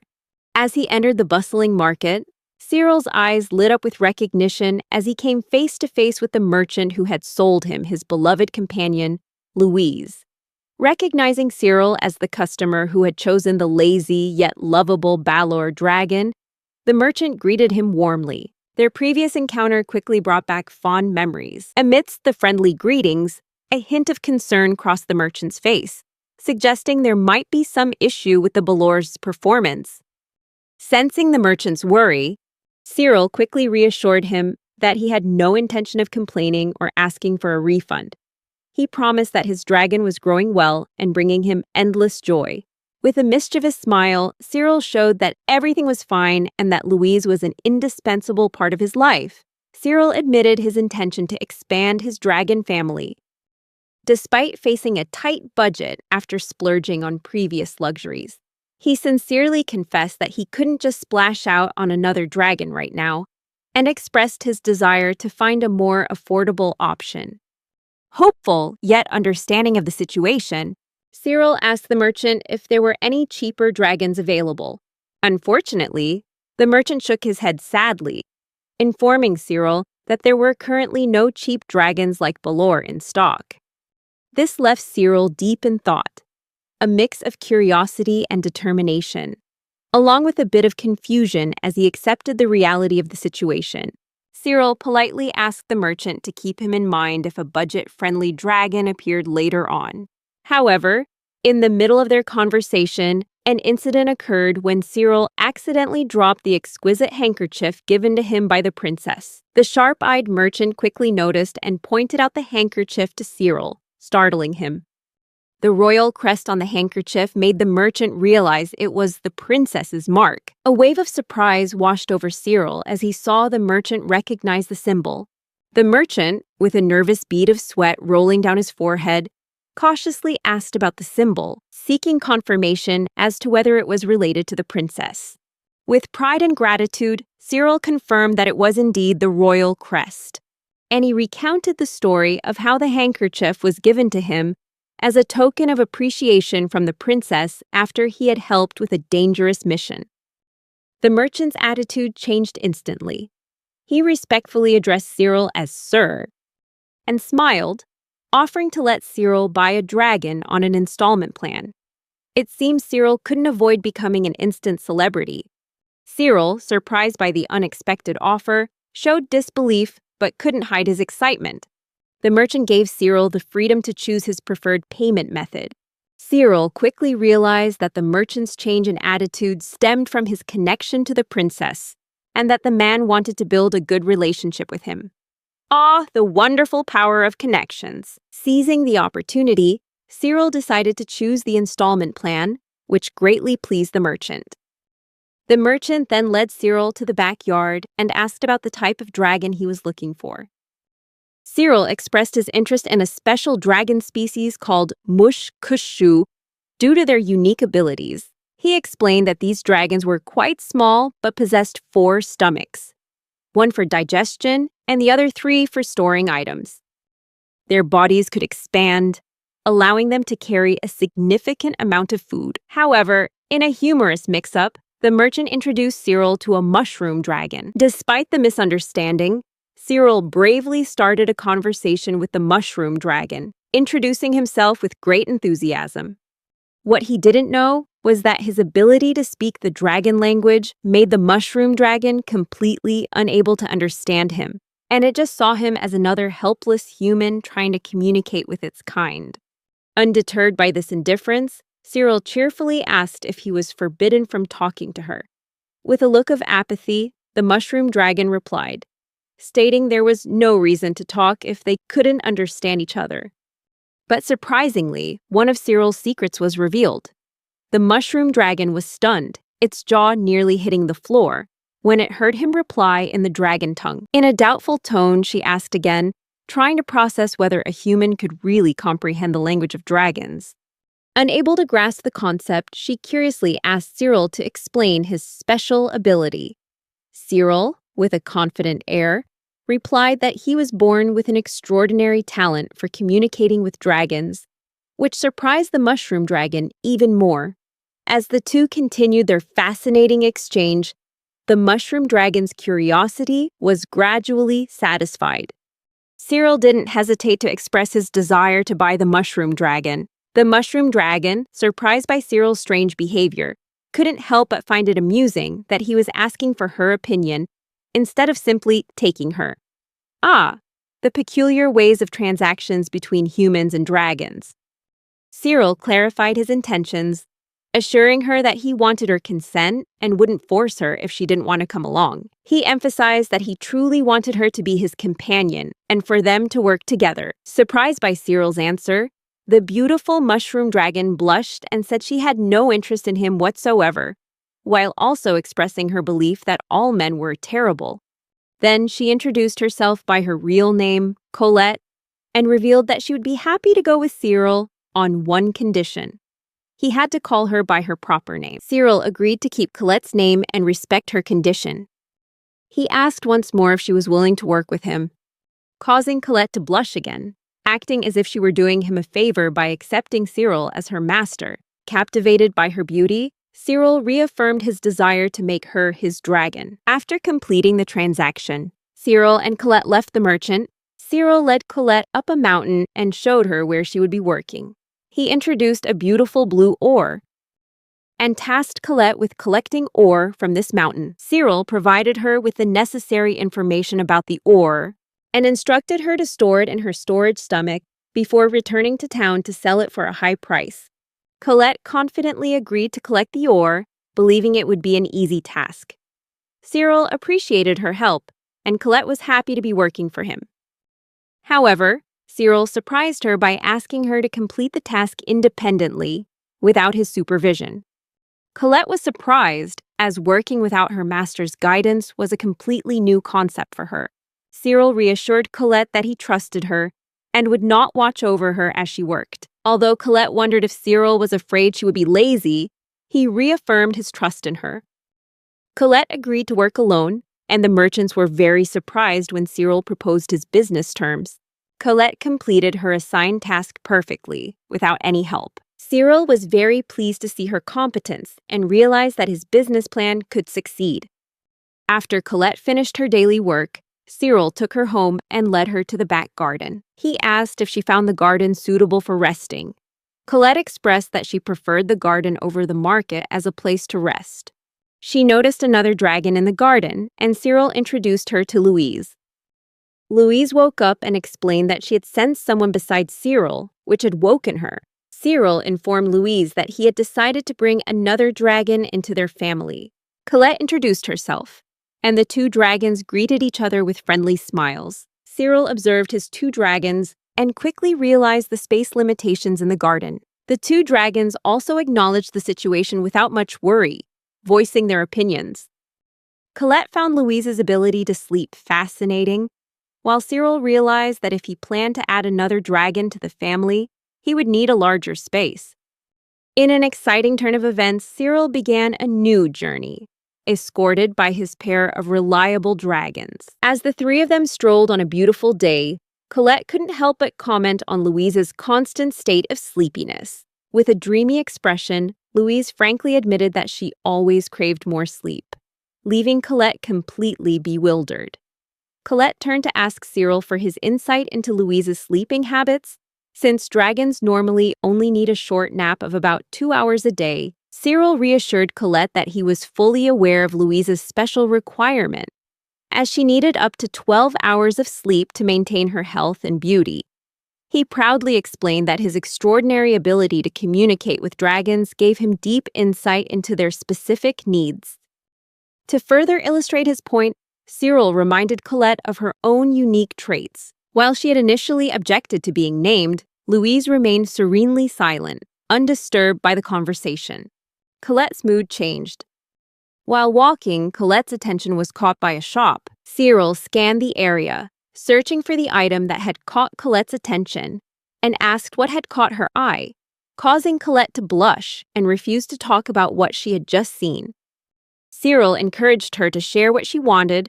As he entered the bustling market, Cyril's eyes lit up with recognition as he came face to face with the merchant who had sold him his beloved companion, Louise. Recognizing Cyril as the customer who had chosen the lazy yet lovable Balor dragon, the merchant greeted him warmly. Their previous encounter quickly brought back fond memories. Amidst the friendly greetings, a hint of concern crossed the merchant's face, suggesting there might be some issue with the Balor's performance. Sensing the merchant's worry, Cyril quickly reassured him that he had no intention of complaining or asking for a refund. He promised that his dragon was growing well and bringing him endless joy. With a mischievous smile, Cyril showed that everything was fine and that Louise was an indispensable part of his life. Cyril admitted his intention to expand his dragon family. Despite facing a tight budget after splurging on previous luxuries, he sincerely confessed that he couldn't just splash out on another dragon right now, and expressed his desire to find a more affordable option. Hopeful, yet understanding of the situation, Cyril asked the merchant if there were any cheaper dragons available. Unfortunately, the merchant shook his head sadly, informing Cyril that there were currently no cheap dragons like Balor in stock. This left Cyril deep in thought, a mix of curiosity and determination, along with a bit of confusion as he accepted the reality of the situation. Cyril politely asked the merchant to keep him in mind if a budget-friendly dragon appeared later on. However, in the middle of their conversation, an incident occurred when Cyril accidentally dropped the exquisite handkerchief given to him by the princess. The sharp-eyed merchant quickly noticed and pointed out the handkerchief to Cyril, startling him. The royal crest on the handkerchief made the merchant realize it was the princess's mark. A wave of surprise washed over Cyril as he saw the merchant recognize the symbol. The merchant, with a nervous bead of sweat rolling down his forehead, cautiously asked about the symbol, seeking confirmation as to whether it was related to the princess. With pride and gratitude, Cyril confirmed that it was indeed the royal crest, and he recounted the story of how the handkerchief was given to him as a token of appreciation from the princess after he had helped with a dangerous mission. The merchant's attitude changed instantly. He respectfully addressed Cyril as Sir and smiled, offering to let Cyril buy a dragon on an installment plan. It seems Cyril couldn't avoid becoming an instant celebrity. Cyril, surprised by the unexpected offer, showed disbelief but couldn't hide his excitement. The merchant gave Cyril the freedom to choose his preferred payment method. Cyril quickly realized that the merchant's change in attitude stemmed from his connection to the princess, and that the man wanted to build a good relationship with him. Ah, the wonderful power of connections! Seizing the opportunity, Cyril decided to choose the installment plan, which greatly pleased the merchant. The merchant then led Cyril to the backyard and asked about the type of dragon he was looking for. Cyril expressed his interest in a special dragon species called mush-kushu due to their unique abilities. He explained that these dragons were quite small but possessed 4 stomachs, one for digestion and the other 3 for storing items. Their bodies could expand, allowing them to carry a significant amount of food. However, in a humorous mix-up, the merchant introduced Cyril to a mushroom dragon. Despite the misunderstanding, Cyril bravely started a conversation with the mushroom dragon, introducing himself with great enthusiasm. What he didn't know was that his ability to speak the dragon language made the mushroom dragon completely unable to understand him, and it just saw him as another helpless human trying to communicate with its kind. Undeterred by this indifference, Cyril cheerfully asked if he was forbidden from talking to her. With a look of apathy, the mushroom dragon replied, stating there was no reason to talk if they couldn't understand each other. But surprisingly, one of Cyril's secrets was revealed. The mushroom dragon was stunned, its jaw nearly hitting the floor, when it heard him reply in the dragon tongue. In a doubtful tone, she asked again, trying to process whether a human could really comprehend the language of dragons. Unable to grasp the concept, she curiously asked Cyril to explain his special ability. Cyril, with a confident air, replied that he was born with an extraordinary talent for communicating with dragons, which surprised the mushroom dragon even more. As the two continued their fascinating exchange, the mushroom dragon's curiosity was gradually satisfied. Cyril didn't hesitate to express his desire to buy the mushroom dragon. The mushroom dragon, surprised by Cyril's strange behavior, couldn't help but find it amusing that he was asking for her opinion instead of simply taking her. Ah, the peculiar ways of transactions between humans and dragons. Cyril clarified his intentions, assuring her that he wanted her consent and wouldn't force her if she didn't want to come along. He emphasized that he truly wanted her to be his companion and for them to work together. Surprised by Cyril's answer, the beautiful mushroom dragon blushed and said she had no interest in him whatsoever, while also expressing her belief that all men were terrible. Then she introduced herself by her real name, Colette, and revealed that she would be happy to go with Cyril on one condition. He had to call her by her proper name. Cyril agreed to keep Colette's name and respect her condition. He asked once more if she was willing to work with him, causing Colette to blush again, acting as if she were doing him a favor by accepting Cyril as her master. Captivated by her beauty, Cyril reaffirmed his desire to make her his dragon. After completing the transaction, Cyril and Colette left the merchant. Cyril led Colette up a mountain and showed her where she would be working. He introduced a beautiful blue ore and tasked Colette with collecting ore from this mountain. Cyril provided her with the necessary information about the ore and instructed her to store it in her storage stomach before returning to town to sell it for a high price. Colette confidently agreed to collect the ore, believing it would be an easy task. Cyril appreciated her help, and Colette was happy to be working for him. However, Cyril surprised her by asking her to complete the task independently, without his supervision. Colette was surprised, as working without her master's guidance was a completely new concept for her. Cyril reassured Colette that he trusted her and would not watch over her as she worked. Although Colette wondered if Cyril was afraid she would be lazy, he reaffirmed his trust in her. Colette agreed to work alone, and the merchants were very surprised when Cyril proposed his business terms. Colette completed her assigned task perfectly, without any help. Cyril was very pleased to see her competence and realized that his business plan could succeed. After Colette finished her daily work, Cyril took her home and led her to the back garden. He asked if she found the garden suitable for resting. Colette expressed that she preferred the garden over the market as a place to rest. She noticed another dragon in the garden, and Cyril introduced her to Louise. Louise woke up and explained that she had sensed someone besides Cyril, which had woken her. Cyril informed Louise that he had decided to bring another dragon into their family. Colette introduced herself, and the two dragons greeted each other with friendly smiles. Cyril observed his two dragons and quickly realized the space limitations in the garden. The two dragons also acknowledged the situation without much worry, voicing their opinions. Colette found Louise's ability to sleep fascinating, while Cyril realized that if he planned to add another dragon to the family, he would need a larger space. In an exciting turn of events, Cyril began a new journey, escorted by his pair of reliable dragons. As the three of them strolled on a beautiful day, Colette couldn't help but comment on Louise's constant state of sleepiness. With a dreamy expression, Louise frankly admitted that she always craved more sleep, leaving Colette completely bewildered. Colette turned to ask Cyril for his insight into Louise's sleeping habits. Since dragons normally only need a short nap of about 2 hours a day, Cyril reassured Colette that he was fully aware of Louise's special requirement, as she needed up to 12 hours of sleep to maintain her health and beauty. He proudly explained that his extraordinary ability to communicate with dragons gave him deep insight into their specific needs. To further illustrate his point, Cyril reminded Colette of her own unique traits. While she had initially objected to being named, Louise remained serenely silent, undisturbed by the conversation. Colette's mood changed. While walking, Colette's attention was caught by a shop. Cyril scanned the area, searching for the item that had caught Colette's attention, and asked what had caught her eye, causing Colette to blush and refuse to talk about what she had just seen. Cyril encouraged her to share what she wanted,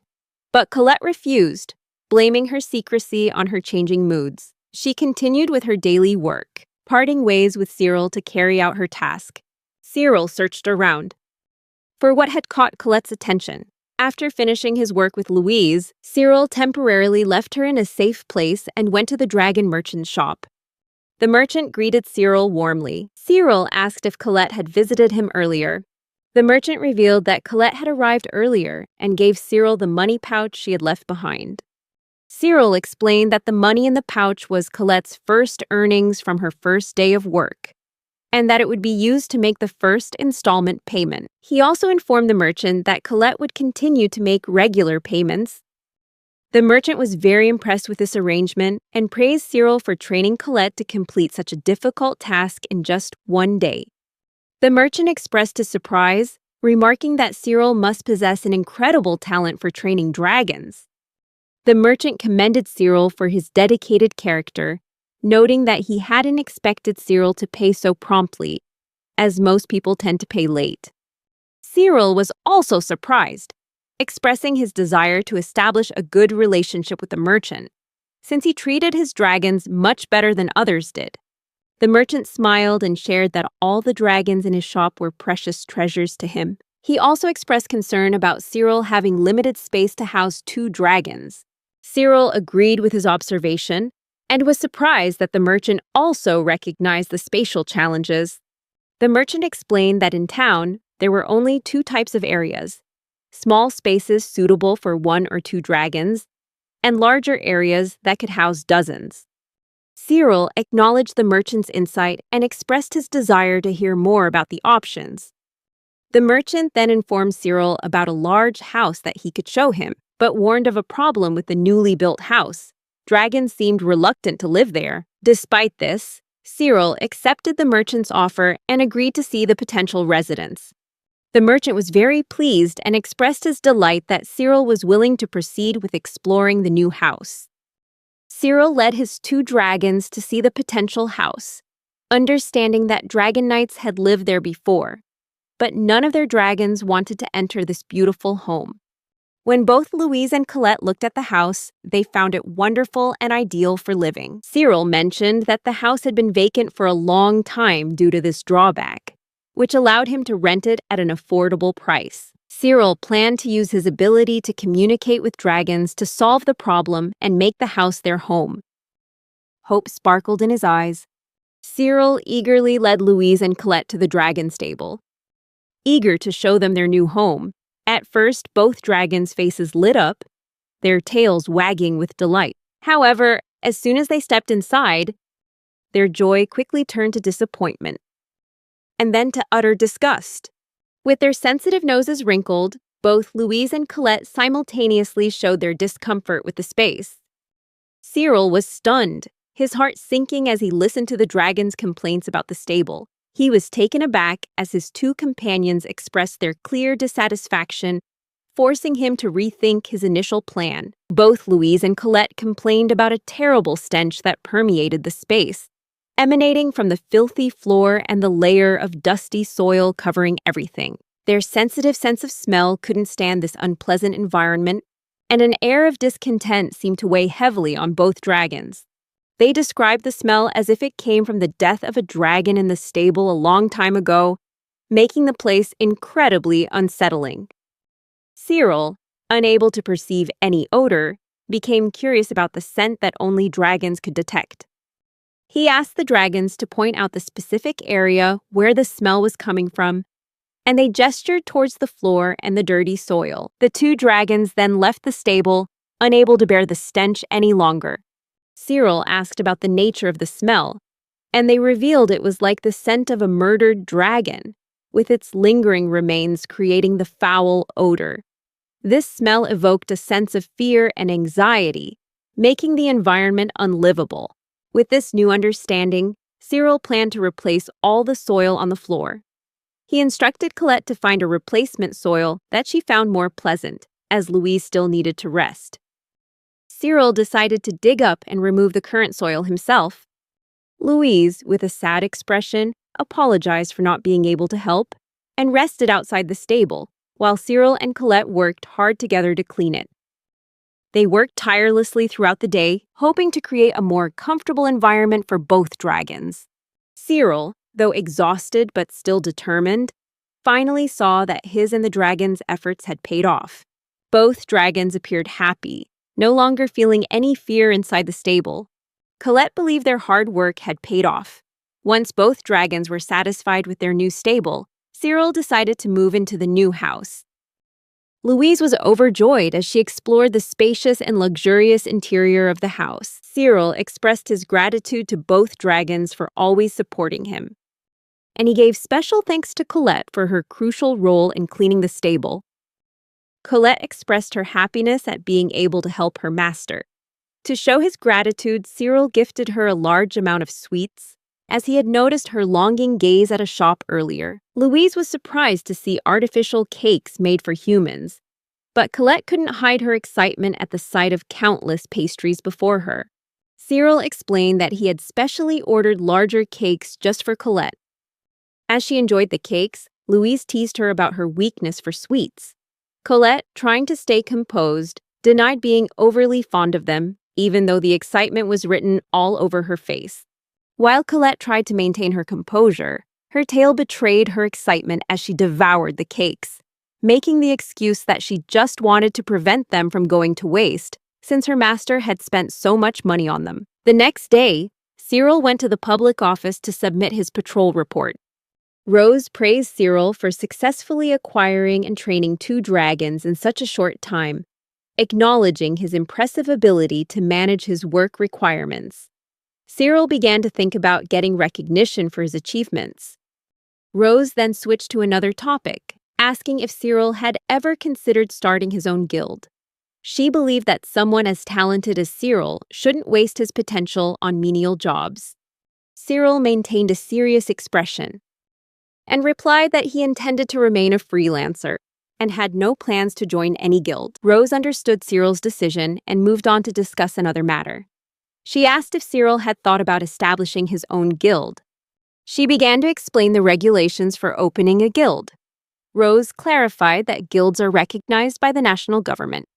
but Colette refused, blaming her secrecy on her changing moods. She continued with her daily work, parting ways with Cyril to carry out her task. Cyril searched around for what had caught Colette's attention. After finishing his work with Louise, Cyril temporarily left her in a safe place and went to the dragon merchant's shop. The merchant greeted Cyril warmly. Cyril asked if Colette had visited him earlier. The merchant revealed that Colette had arrived earlier and gave Cyril the money pouch she had left behind. Cyril explained that the money in the pouch was Colette's first earnings from her first day of work, and that it would be used to make the first installment payment. He also informed the merchant that Colette would continue to make regular payments. The merchant was very impressed with this arrangement and praised Cyril for training Colette to complete such a difficult task in just 1 day. The merchant expressed his surprise, remarking that Cyril must possess an incredible talent for training dragons. The merchant commended Cyril for his dedicated character, noting that he hadn't expected Cyril to pay so promptly, as most people tend to pay late. Cyril was also surprised, expressing his desire to establish a good relationship with the merchant, since he treated his dragons much better than others did. The merchant smiled and shared that all the dragons in his shop were precious treasures to him. He also expressed concern about Cyril having limited space to house 2 dragons. Cyril agreed with his observation and was surprised that the merchant also recognized the spatial challenges. The merchant explained that in town, there were only 2 types of areas: small spaces suitable for 1 or 2 dragons, and larger areas that could house dozens. Cyril acknowledged the merchant's insight and expressed his desire to hear more about the options. The merchant then informed Cyril about a large house that he could show him, but warned of a problem with the newly built house. Dragons seemed reluctant to live there. Despite this, Cyril accepted the merchant's offer and agreed to see the potential residents. The merchant was very pleased and expressed his delight that Cyril was willing to proceed with exploring the new house. Cyril led his 2 dragons to see the potential house, understanding that dragon knights had lived there before, but none of their dragons wanted to enter this beautiful home. When both Louise and Colette looked at the house, they found it wonderful and ideal for living. Cyril mentioned that the house had been vacant for a long time due to this drawback, which allowed him to rent it at an affordable price. Cyril planned to use his ability to communicate with dragons to solve the problem and make the house their home. Hope sparkled in his eyes. Cyril eagerly led Louise and Colette to the dragon stable, eager to show them their new home. At first, both dragons' faces lit up, their tails wagging with delight. However, as soon as they stepped inside, their joy quickly turned to disappointment, and then to utter disgust. With their sensitive noses wrinkled, both Louise and Colette simultaneously showed their discomfort with the space. Cyril was stunned, his heart sinking as he listened to the dragon's complaints about the stable. He was taken aback as his two companions expressed their clear dissatisfaction, forcing him to rethink his initial plan. Both Louise and Colette complained about a terrible stench that permeated the space, emanating from the filthy floor and the layer of dusty soil covering everything. Their sensitive sense of smell couldn't stand this unpleasant environment, and an air of discontent seemed to weigh heavily on both dragons. They described the smell as if it came from the death of a dragon in the stable a long time ago, making the place incredibly unsettling. Cyril, unable to perceive any odor, became curious about the scent that only dragons could detect. He asked the dragons to point out the specific area where the smell was coming from, and they gestured towards the floor and the dirty soil. The two dragons then left the stable, unable to bear the stench any longer. Cyril asked about the nature of the smell, and they revealed it was like the scent of a murdered dragon, with its lingering remains creating the foul odor. This smell evoked a sense of fear and anxiety, making the environment unlivable. With this new understanding, Cyril planned to replace all the soil on the floor. He instructed Colette to find a replacement soil that she found more pleasant, as Louise still needed to rest. Cyril decided to dig up and remove the current soil himself. Louise, with a sad expression, apologized for not being able to help and rested outside the stable, while Cyril and Colette worked hard together to clean it. They worked tirelessly throughout the day, hoping to create a more comfortable environment for both dragons. Cyril, though exhausted but still determined, finally saw that his and the dragon's efforts had paid off. Both dragons appeared happy, no longer feeling any fear inside the stable. Colette believed their hard work had paid off. Once both dragons were satisfied with their new stable, Cyril decided to move into the new house. Louise was overjoyed as she explored the spacious and luxurious interior of the house. Cyril expressed his gratitude to both dragons for always supporting him, and he gave special thanks to Colette for her crucial role in cleaning the stable. Colette expressed her happiness at being able to help her master. To show his gratitude, Cyril gifted her a large amount of sweets, as he had noticed her longing gaze at a shop earlier. Louise was surprised to see artificial cakes made for humans, but Colette couldn't hide her excitement at the sight of countless pastries before her. Cyril explained that he had specially ordered larger cakes just for Colette. As she enjoyed the cakes, Louise teased her about her weakness for sweets. Colette, trying to stay composed, denied being overly fond of them, even though the excitement was written all over her face. While Colette tried to maintain her composure, her tail betrayed her excitement as she devoured the cakes, making the excuse that she just wanted to prevent them from going to waste, since her master had spent so much money on them. The next day, Cyril went to the public office to submit his patrol report. Rose praised Cyril for successfully acquiring and training 2 dragons in such a short time, acknowledging his impressive ability to manage his work requirements. Cyril began to think about getting recognition for his achievements. Rose then switched to another topic, asking if Cyril had ever considered starting his own guild. She believed that someone as talented as Cyril shouldn't waste his potential on menial jobs. Cyril maintained a serious expression and replied that he intended to remain a freelancer and had no plans to join any guild. Rose understood Cyril's decision and moved on to discuss another matter. She asked if Cyril had thought about establishing his own guild. She began to explain the regulations for opening a guild. Rose clarified that guilds are recognized by the national government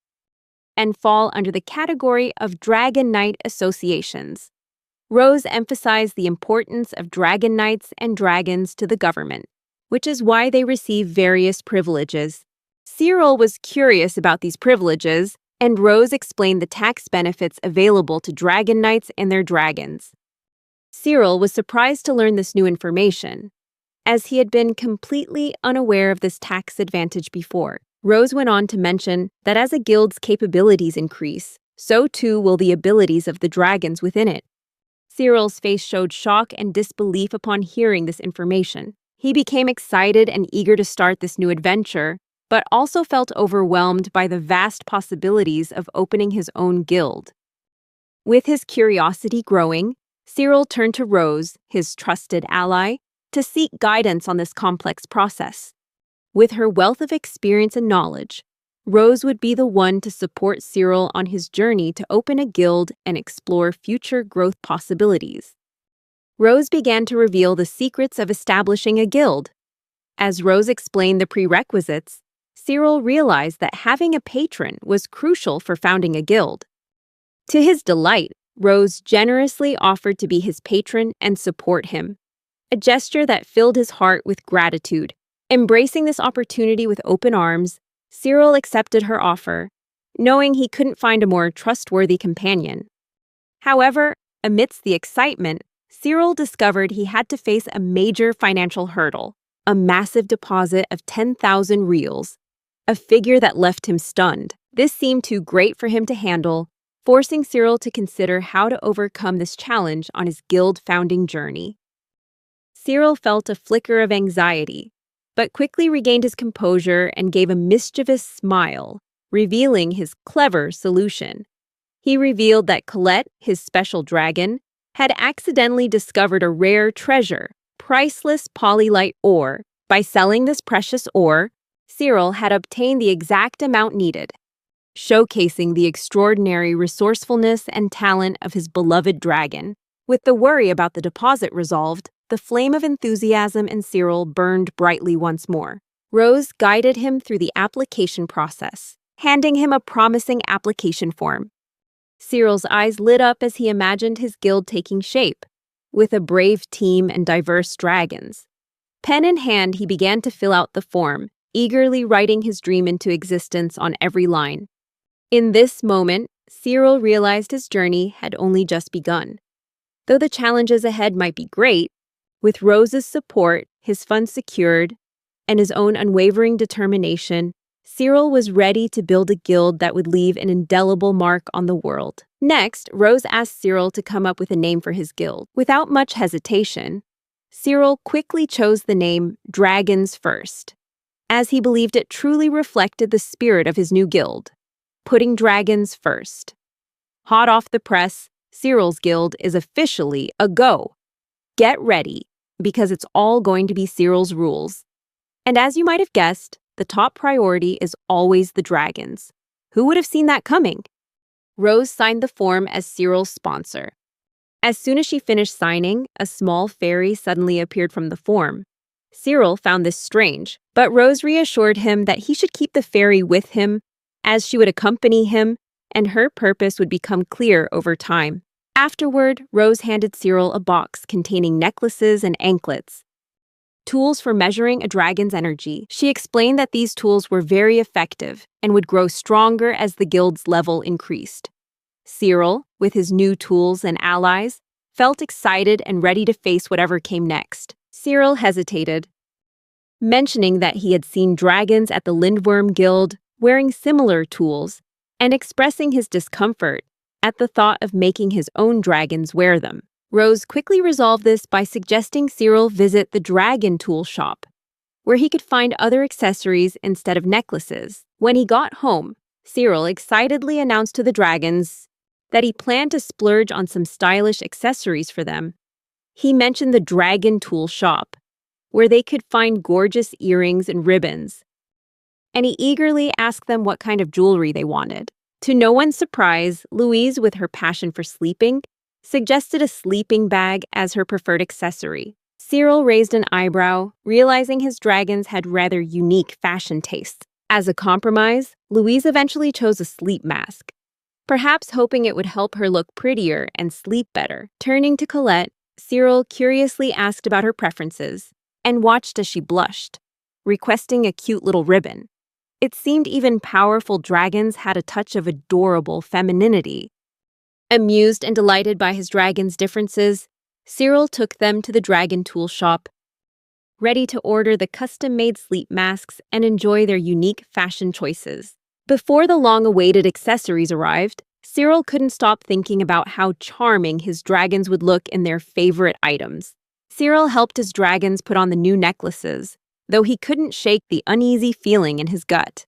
and fall under the category of Dragon Knight associations. Rose emphasized the importance of dragon knights and dragons to the government, which is why they receive various privileges. Cyril was curious about these privileges, and Rose explained the tax benefits available to dragon knights and their dragons. Cyril was surprised to learn this new information, as he had been completely unaware of this tax advantage before. Rose went on to mention that as a guild's capabilities increase, so too will the abilities of the dragons within it. Cyril's face showed shock and disbelief upon hearing this information. He became excited and eager to start this new adventure, but also felt overwhelmed by the vast possibilities of opening his own guild. With his curiosity growing, Cyril turned to Rose, his trusted ally, to seek guidance on this complex process. With her wealth of experience and knowledge, Rose would be the one to support Cyril on his journey to open a guild and explore future growth possibilities. Rose began to reveal the secrets of establishing a guild. As Rose explained the prerequisites, Cyril realized that having a patron was crucial for founding a guild. To his delight, Rose generously offered to be his patron and support him, a gesture that filled his heart with gratitude. Embracing this opportunity with open arms, Cyril accepted her offer, knowing he couldn't find a more trustworthy companion. However, amidst the excitement, Cyril discovered he had to face a major financial hurdle, a massive deposit of 10,000 reals, a figure that left him stunned. This seemed too great for him to handle, forcing Cyril to consider how to overcome this challenge on his guild founding journey. Cyril felt a flicker of anxiety, but quickly regained his composure and gave a mischievous smile, revealing his clever solution. He revealed that Colette, his special dragon, had accidentally discovered a rare treasure, priceless polylite ore. By selling this precious ore, Cyril had obtained the exact amount needed, showcasing the extraordinary resourcefulness and talent of his beloved dragon. With the worry about the deposit resolved, the flame of enthusiasm in Cyril burned brightly once more. Rose guided him through the application process, handing him a promising application form. Cyril's eyes lit up as he imagined his guild taking shape, with a brave team and diverse dragons. Pen in hand, he began to fill out the form, eagerly writing his dream into existence on every line. In this moment, Cyril realized his journey had only just begun. Though the challenges ahead might be great, with Rose's support, his funds secured, and his own unwavering determination, Cyril was ready to build a guild that would leave an indelible mark on the world. Next, Rose asked Cyril to come up with a name for his guild. Without much hesitation, Cyril quickly chose the name Dragons First, as he believed it truly reflected the spirit of his new guild, putting dragons first. Hot off the press, Cyril's guild is officially a go. Get ready, because it's all going to be Cyril's rules. And as you might have guessed, the top priority is always the dragons. Who would have seen that coming? Rose signed the form as Cyril's sponsor. As soon as she finished signing, a small fairy suddenly appeared from the form. Cyril found this strange, but Rose reassured him that he should keep the fairy with him, as she would accompany him, and her purpose would become clear over time. Afterward, Rose handed Cyril a box containing necklaces and anklets, tools for measuring a dragon's energy. She explained that these tools were very effective and would grow stronger as the guild's level increased. Cyril, with his new tools and allies, felt excited and ready to face whatever came next. Cyril hesitated, mentioning that he had seen dragons at the Lindworm Guild wearing similar tools and expressing his discomfort at the thought of making his own dragons wear them. Rose quickly resolved this by suggesting Cyril visit the dragon tool shop, where he could find other accessories instead of necklaces. When he got home, Cyril excitedly announced to the dragons that he planned to splurge on some stylish accessories for them. He mentioned the dragon tool shop, where they could find gorgeous earrings and ribbons, and he eagerly asked them what kind of jewelry they wanted. To no one's surprise, Louise, with her passion for sleeping, suggested a sleeping bag as her preferred accessory. Cyril raised an eyebrow, realizing his dragons had rather unique fashion tastes. As a compromise, Louise eventually chose a sleep mask, perhaps hoping it would help her look prettier and sleep better. Turning to Colette, Cyril curiously asked about her preferences and watched as she blushed, requesting a cute little ribbon. It seemed even powerful dragons had a touch of adorable femininity. Amused and delighted by his dragons' differences, Cyril took them to the dragon tool shop, ready to order the custom-made sleep masks and enjoy their unique fashion choices. Before the long-awaited accessories arrived, Cyril couldn't stop thinking about how charming his dragons would look in their favorite items. Cyril helped his dragons put on the new necklaces, though he couldn't shake the uneasy feeling in his gut.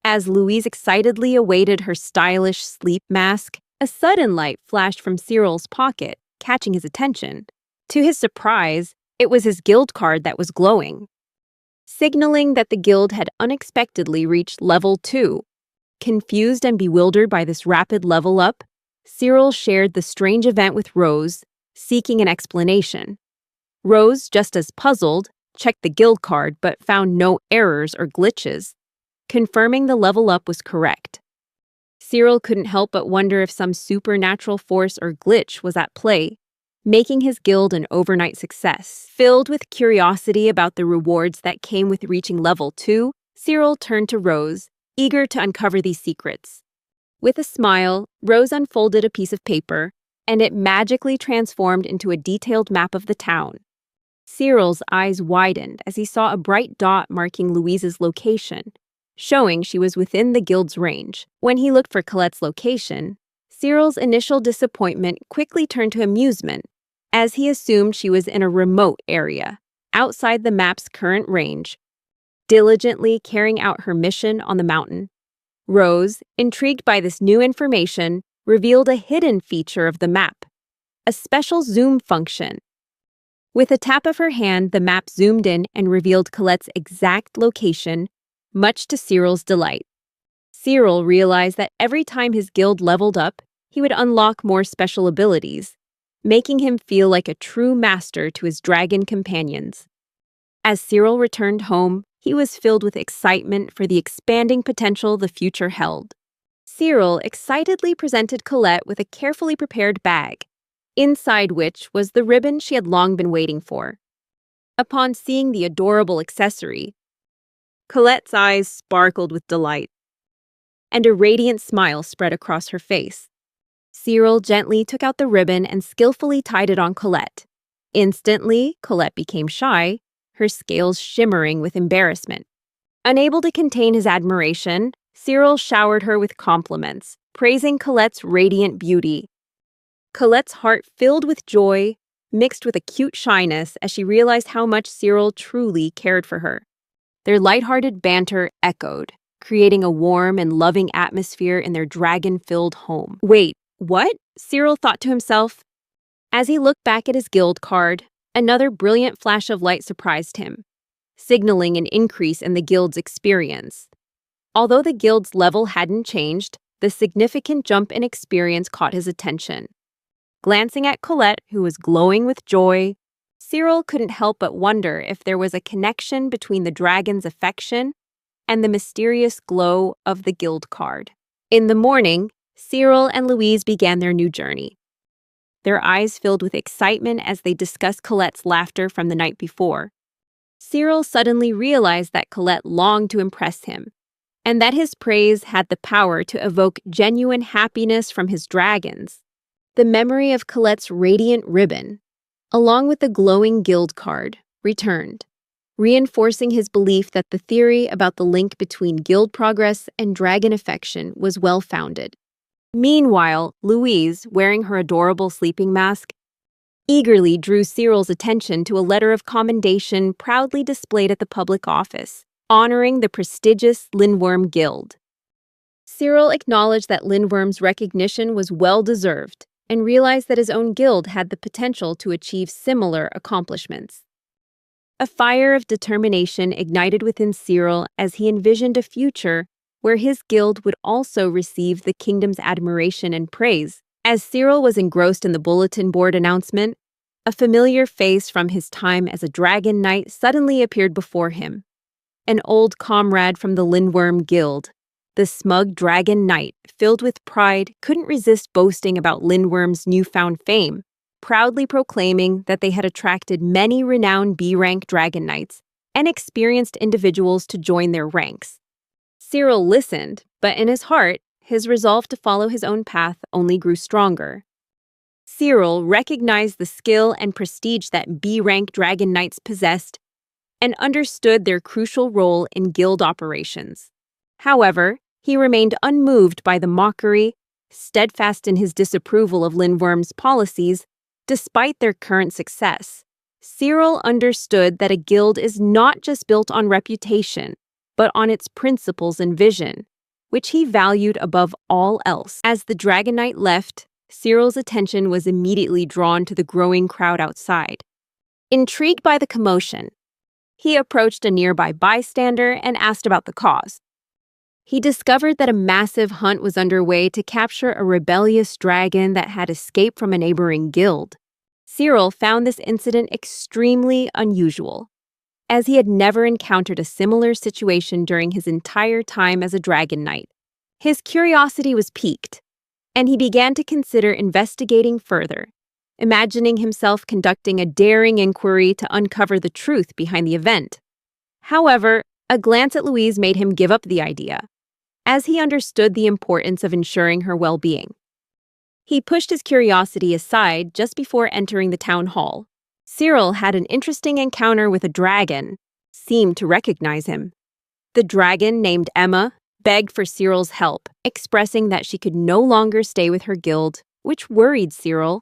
As Louise excitedly awaited her stylish sleep mask, a sudden light flashed from Cyril's pocket, catching his attention. To his surprise, it was his guild card that was glowing, signaling that the guild had unexpectedly reached level 2. Confused and bewildered by this rapid level up, Cyril shared the strange event with Rose, seeking an explanation. Rose, just as puzzled, checked the guild card but found no errors or glitches, confirming the level up was correct. Cyril couldn't help but wonder if some supernatural force or glitch was at play, making his guild an overnight success. Filled with curiosity about the rewards that came with reaching level 2, Cyril turned to Rose, eager to uncover these secrets. With a smile, Rose unfolded a piece of paper, and it magically transformed into a detailed map of the town. Cyril's eyes widened as he saw a bright dot marking Louise's location, showing she was within the guild's range. When he looked for Colette's location, Cyril's initial disappointment quickly turned to amusement, as he assumed she was in a remote area, outside the map's current range, diligently carrying out her mission on the mountain. Rose, intrigued by this new information, revealed a hidden feature of the map, a special zoom function. With a tap of her hand, the map zoomed in and revealed Colette's exact location, much to Cyril's delight. Cyril realized that every time his guild leveled up, he would unlock more special abilities, making him feel like a true master to his dragon companions. As Cyril returned home, he was filled with excitement for the expanding potential the future held. Cyril excitedly presented Colette with a carefully prepared bag, inside which was the ribbon she had long been waiting for. Upon seeing the adorable accessory, Colette's eyes sparkled with delight, and a radiant smile spread across her face. Cyril gently took out the ribbon and skillfully tied it on Colette. Instantly, Colette became shy, her scales shimmering with embarrassment. Unable to contain his admiration, Cyril showered her with compliments, praising Colette's radiant beauty. Colette's heart filled with joy, mixed with acute shyness as she realized how much Cyril truly cared for her. Their lighthearted banter echoed, creating a warm and loving atmosphere in their dragon-filled home. Wait, what? Cyril thought to himself. As he looked back at his guild card, another brilliant flash of light surprised him, signaling an increase in the guild's experience. Although the guild's level hadn't changed, the significant jump in experience caught his attention. Glancing at Colette, who was glowing with joy, Cyril couldn't help but wonder if there was a connection between the dragon's affection and the mysterious glow of the guild card. In the morning, Cyril and Louise began their new journey, their eyes filled with excitement as they discussed Colette's laughter from the night before. Cyril suddenly realized that Colette longed to impress him, and that his praise had the power to evoke genuine happiness from his dragons. The memory of Colette's radiant ribbon, along with the glowing guild card, returned, reinforcing his belief that the theory about the link between guild progress and dragon affection was well-founded. Meanwhile, Louise, wearing her adorable sleeping mask, eagerly drew Cyril's attention to a letter of commendation proudly displayed at the public office, honoring the prestigious Lindworm Guild. Cyril acknowledged that Lindworm's recognition was well-deserved and realized that his own guild had the potential to achieve similar accomplishments. A fire of determination ignited within Cyril as he envisioned a future where his guild would also receive the kingdom's admiration and praise. As Cyril was engrossed in the bulletin board announcement, a familiar face from his time as a dragon knight suddenly appeared before him. An old comrade from the Lindworm Guild. The smug dragon knight, filled with pride, couldn't resist boasting about Lindworm's newfound fame, proudly proclaiming that they had attracted many renowned B-rank dragon knights and experienced individuals to join their ranks. Cyril listened, but in his heart, his resolve to follow his own path only grew stronger. Cyril recognized the skill and prestige that B-rank dragon knights possessed and understood their crucial role in guild operations. However, he remained unmoved by the mockery, steadfast in his disapproval of Lindworm's policies, despite their current success. Cyril understood that a guild is not just built on reputation, but on its principles and vision, which he valued above all else. As the Dragon Knight left, Cyril's attention was immediately drawn to the growing crowd outside. Intrigued by the commotion, he approached a nearby bystander and asked about the cause. He discovered that a massive hunt was underway to capture a rebellious dragon that had escaped from a neighboring guild. Cyril found this incident extremely unusual, as he had never encountered a similar situation during his entire time as a dragon knight. His curiosity was piqued, and he began to consider investigating further, imagining himself conducting a daring inquiry to uncover the truth behind the event. However, a glance at Louise made him give up the idea, as he understood the importance of ensuring her well-being. He pushed his curiosity aside just before entering the town hall. Cyril had an interesting encounter with a dragon, seemed to recognize him. The dragon, named Emma, begged for Cyril's help, expressing that she could no longer stay with her guild, which worried Cyril.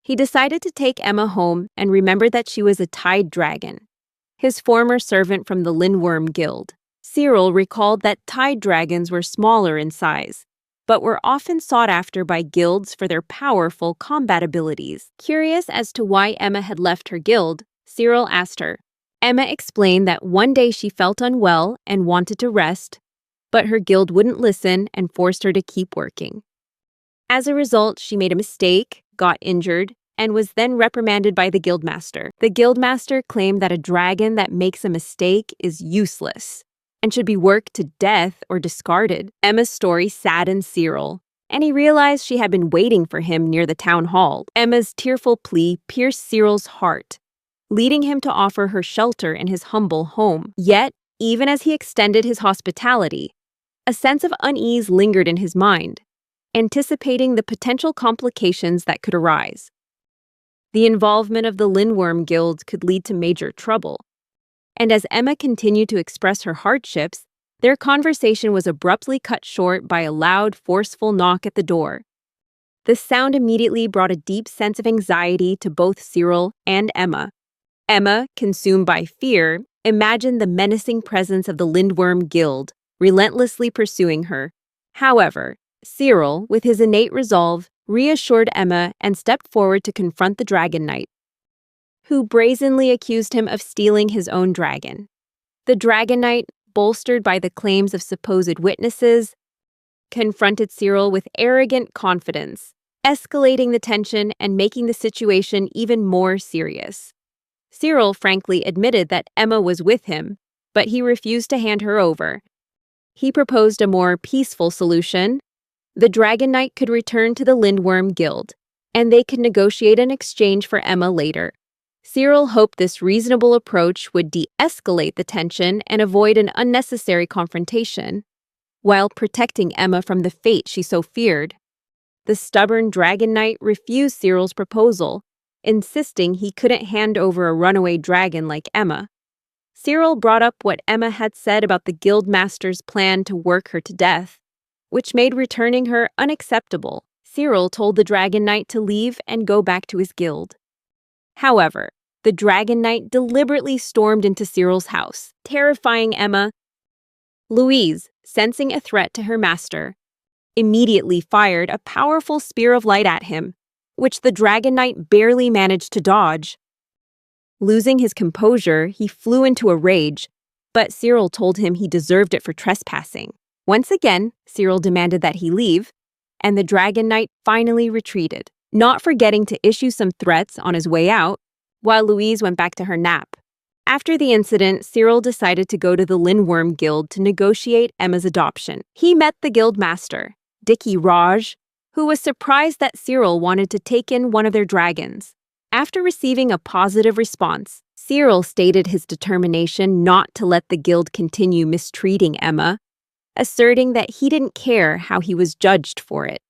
He decided to take Emma home and remembered that she was a tide dragon, his former servant from the Lindworm Guild. Cyril recalled that tide dragons were smaller in size, but were often sought after by guilds for their powerful combat abilities. Curious as to why Emma had left her guild, Cyril asked her. Emma explained that one day she felt unwell and wanted to rest, but her guild wouldn't listen and forced her to keep working. As a result, she made a mistake, got injured, and was then reprimanded by the guildmaster. The guildmaster claimed that a dragon that makes a mistake is useless and should be worked to death or discarded. Emma's story saddened Cyril, and he realized she had been waiting for him near the town hall. Emma's tearful plea pierced Cyril's heart, leading him to offer her shelter in his humble home. Yet, even as he extended his hospitality, a sense of unease lingered in his mind, anticipating the potential complications that could arise. The involvement of the Lindworm Guild could lead to major trouble, and as Emma continued to express her hardships, their conversation was abruptly cut short by a loud, forceful knock at the door. The sound immediately brought a deep sense of anxiety to both Cyril and Emma. Emma, consumed by fear, imagined the menacing presence of the Lindworm Guild, relentlessly pursuing her. However, Cyril, with his innate resolve, reassured Emma and stepped forward to confront the Dragon Knight, who brazenly accused him of stealing his own dragon. The Dragon Knight, bolstered by the claims of supposed witnesses, confronted Cyril with arrogant confidence, escalating the tension and making the situation even more serious. Cyril frankly admitted that Emma was with him, but he refused to hand her over. He proposed a more peaceful solution. The Dragon Knight could return to the Lindworm Guild, and they could negotiate an exchange for Emma later. Cyril hoped this reasonable approach would de-escalate the tension and avoid an unnecessary confrontation, while protecting Emma from the fate she so feared. The stubborn Dragon Knight refused Cyril's proposal, insisting he couldn't hand over a runaway dragon like Emma. Cyril brought up what Emma had said about the guildmaster's plan to work her to death, which made returning her unacceptable. Cyril told the Dragon Knight to leave and go back to his guild. However, the Dragon Knight deliberately stormed into Cyril's house, terrifying Emma. Louise, sensing a threat to her master, immediately fired a powerful spear of light at him, which the Dragon Knight barely managed to dodge. Losing his composure, he flew into a rage, but Cyril told him he deserved it for trespassing. Once again, Cyril demanded that he leave, and the Dragon Knight finally retreated. not forgetting to issue some threats on his way out, while Louise went back to her nap. After the incident, Cyril decided to go to the Lindworm Guild to negotiate Emma's adoption. He met the guild master, Dicky Raj, who was surprised that Cyril wanted to take in one of their dragons. After receiving a positive response, Cyril stated his determination not to let the guild continue mistreating Emma, asserting that he didn't care how he was judged for it.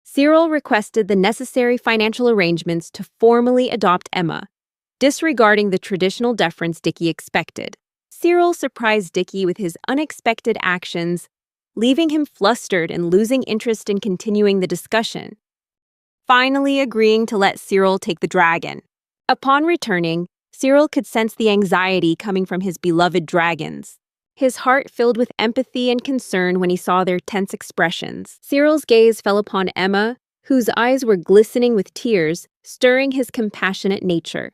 Cyril requested the necessary financial arrangements to formally adopt Emma, disregarding the traditional deference Dicky expected. Cyril surprised Dicky with his unexpected actions, leaving him flustered and losing interest in continuing the discussion, finally agreeing to let Cyril take the dragon. Upon returning, Cyril could sense the anxiety coming from his beloved dragons. His heart filled with empathy and concern when he saw their tense expressions. Cyril's gaze fell upon Emma, whose eyes were glistening with tears, stirring his compassionate nature.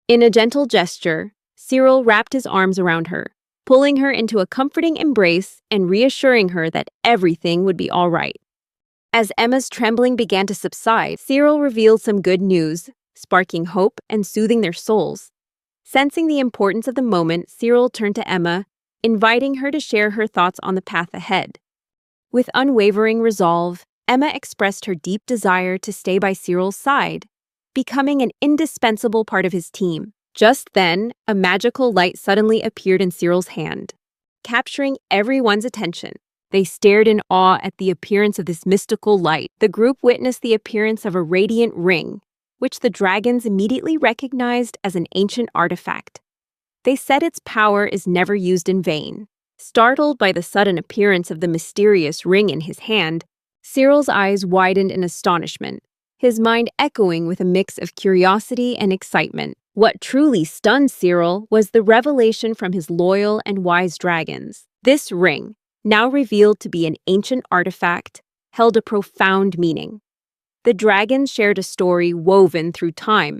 In a gentle gesture, Cyril wrapped his arms around her, pulling her into a comforting embrace and reassuring her that everything would be all right. As Emma's trembling began to subside, Cyril revealed some good news, sparking hope and soothing their souls. Sensing the importance of the moment, Cyril turned to Emma, inviting her to share her thoughts on the path ahead. With unwavering resolve, Emma expressed her deep desire to stay by Cyril's side, becoming an indispensable part of his team. Just then, a magical light suddenly appeared in Cyril's hand, capturing everyone's attention. They stared in awe at the appearance of this mystical light. The group witnessed the appearance of a radiant ring, which the dragons immediately recognized as an ancient artifact. They said its power is never used in vain. Startled by the sudden appearance of the mysterious ring in his hand, Cyril's eyes widened in astonishment, his mind echoing with a mix of curiosity and excitement. What truly stunned Cyril was the revelation from his loyal and wise dragons. This ring, now revealed to be an ancient artifact, held a profound meaning. The dragons shared a story woven through time,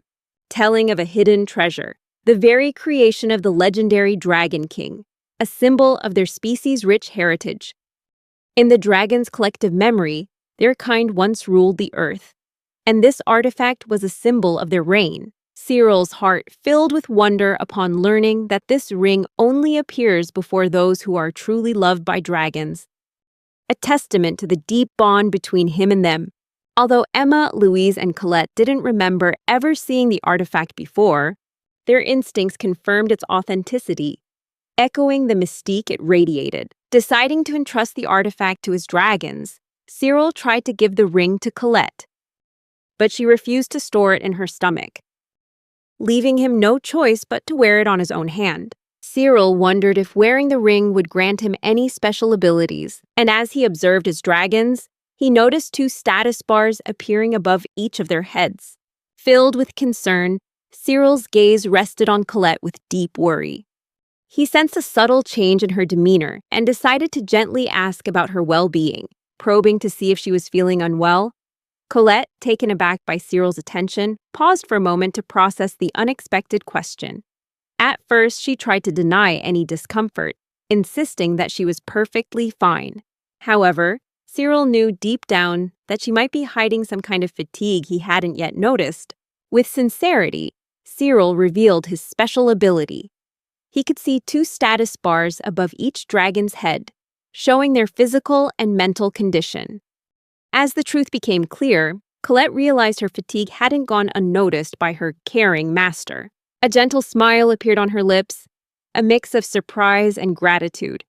telling of a hidden treasure, the very creation of the legendary Dragon King, a symbol of their species' rich heritage. In the dragons' collective memory, their kind once ruled the earth, and this artifact was a symbol of their reign. Cyril's heart filled with wonder upon learning that this ring only appears before those who are truly loved by dragons, a testament to the deep bond between him and them. Although Emma, Louise, and Colette didn't remember ever seeing the artifact before, their instincts confirmed its authenticity, echoing the mystique it radiated. Deciding to entrust the artifact to his dragons, Cyril tried to give the ring to Colette, but she refused to store it in her stomach, leaving him no choice but to wear it on his own hand. Cyril wondered if wearing the ring would grant him any special abilities, and as he observed his dragons, he noticed 2 status bars appearing above each of their heads. Filled with concern, Cyril's gaze rested on Colette with deep worry. He sensed a subtle change in her demeanor and decided to gently ask about her well-being, probing to see if she was feeling unwell. Colette, taken aback by Cyril's attention, paused for a moment to process the unexpected question. At first, she tried to deny any discomfort, insisting that she was perfectly fine. However, Cyril knew deep down that she might be hiding some kind of fatigue he hadn't yet noticed. With sincerity, Cyril revealed his special ability. He could see 2 status bars above each dragon's head, showing their physical and mental condition. As the truth became clear, Colette realized her fatigue hadn't gone unnoticed by her caring master. A gentle smile appeared on her lips, a mix of surprise and gratitude.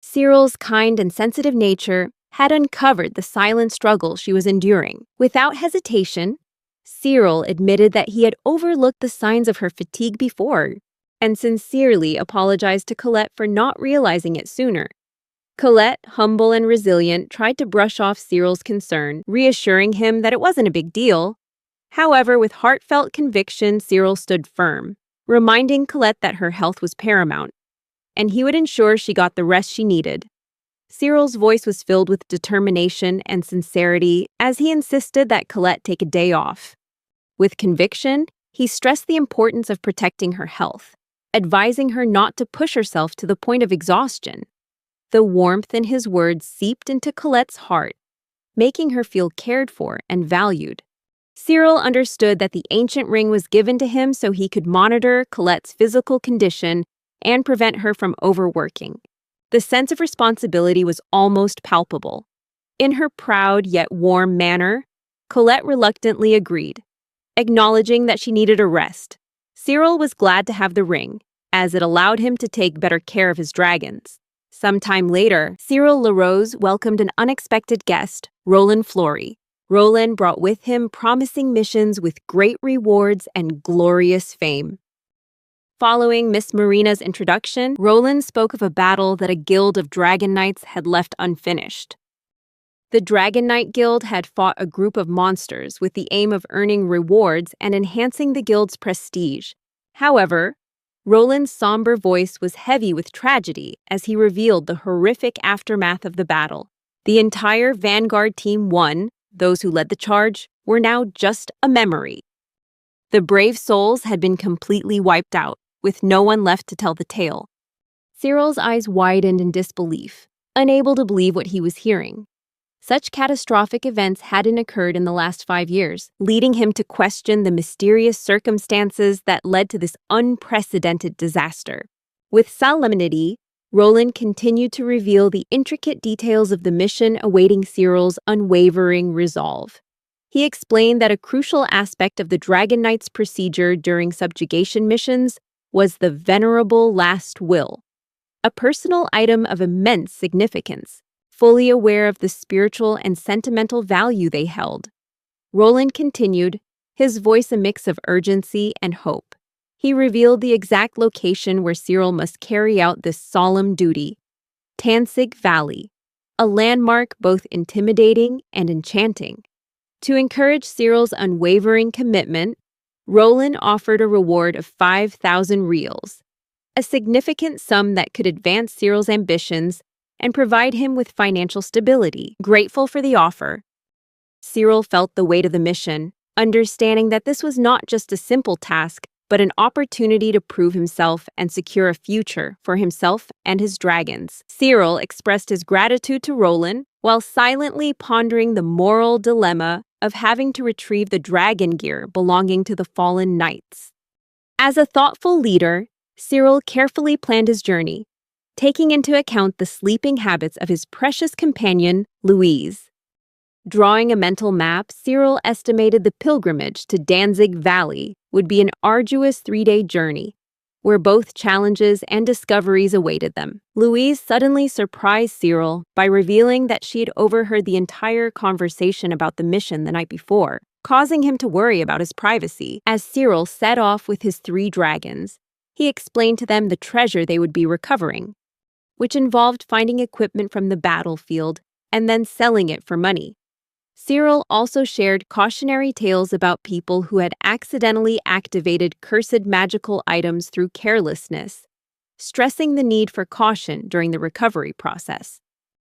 Cyril's kind and sensitive nature had uncovered the silent struggle she was enduring. Without hesitation, Cyril admitted that he had overlooked the signs of her fatigue before, and sincerely apologized to Colette for not realizing it sooner. Colette, humble and resilient, tried to brush off Cyril's concern, reassuring him that it wasn't a big deal. However, with heartfelt conviction, Cyril stood firm, reminding Colette that her health was paramount, and he would ensure she got the rest she needed. Cyril's voice was filled with determination and sincerity as he insisted that Colette take a day off. With conviction, he stressed the importance of protecting her health, advising her not to push herself to the point of exhaustion. The warmth in his words seeped into Colette's heart, making her feel cared for and valued. Cyril understood that the ancient ring was given to him so he could monitor Colette's physical condition and prevent her from overworking. The sense of responsibility was almost palpable. In her proud yet warm manner, Colette reluctantly agreed, acknowledging that she needed a rest. Cyril was glad to have the ring, as it allowed him to take better care of his dragons. Sometime later, Cyril LaRose welcomed an unexpected guest, Roland Flory. Roland brought with him promising missions with great rewards and glorious fame. Following Miss Marina's introduction, Roland spoke of a battle that a guild of dragon knights had left unfinished. The Dragon Knight Guild had fought a group of monsters with the aim of earning rewards and enhancing the guild's prestige. However, Roland's somber voice was heavy with tragedy as he revealed the horrific aftermath of the battle. The entire Vanguard team won. Those who led the charge were now just a memory. The brave souls had been completely wiped out, with no one left to tell the tale. Cyril's eyes widened in disbelief, unable to believe what he was hearing. Such catastrophic events hadn't occurred in the last 5 years, leading him to question the mysterious circumstances that led to this unprecedented disaster. With solemnity, Roland continued to reveal the intricate details of the mission awaiting Cyril's unwavering resolve. He explained that a crucial aspect of the Dragon Knight's procedure during subjugation missions was the Venerable Last Will, a personal item of immense significance. Fully aware of the spiritual and sentimental value they held, Roland continued, his voice a mix of urgency and hope. He revealed the exact location where Cyril must carry out this solemn duty: Tansig Valley, a landmark both intimidating and enchanting. To encourage Cyril's unwavering commitment, Roland offered a reward of 5,000 reals, a significant sum that could advance Cyril's ambitions and provide him with financial stability. Grateful for the offer, Cyril felt the weight of the mission, understanding that this was not just a simple task, but an opportunity to prove himself and secure a future for himself and his dragons. Cyril expressed his gratitude to Roland while silently pondering the moral dilemma of having to retrieve the dragon gear belonging to the fallen knights. As a thoughtful leader, Cyril carefully planned his journey, taking into account the sleeping habits of his precious companion, Louise. Drawing a mental map, Cyril estimated the pilgrimage to Danzig Valley would be an arduous 3-day journey, where both challenges and discoveries awaited them. Louise suddenly surprised Cyril by revealing that she had overheard the entire conversation about the mission the night before, causing him to worry about his privacy. As Cyril set off with his 3 dragons, he explained to them the treasure they would be recovering, which involved finding equipment from the battlefield and then selling it for money. Cyril also shared cautionary tales about people who had accidentally activated cursed magical items through carelessness, stressing the need for caution during the recovery process.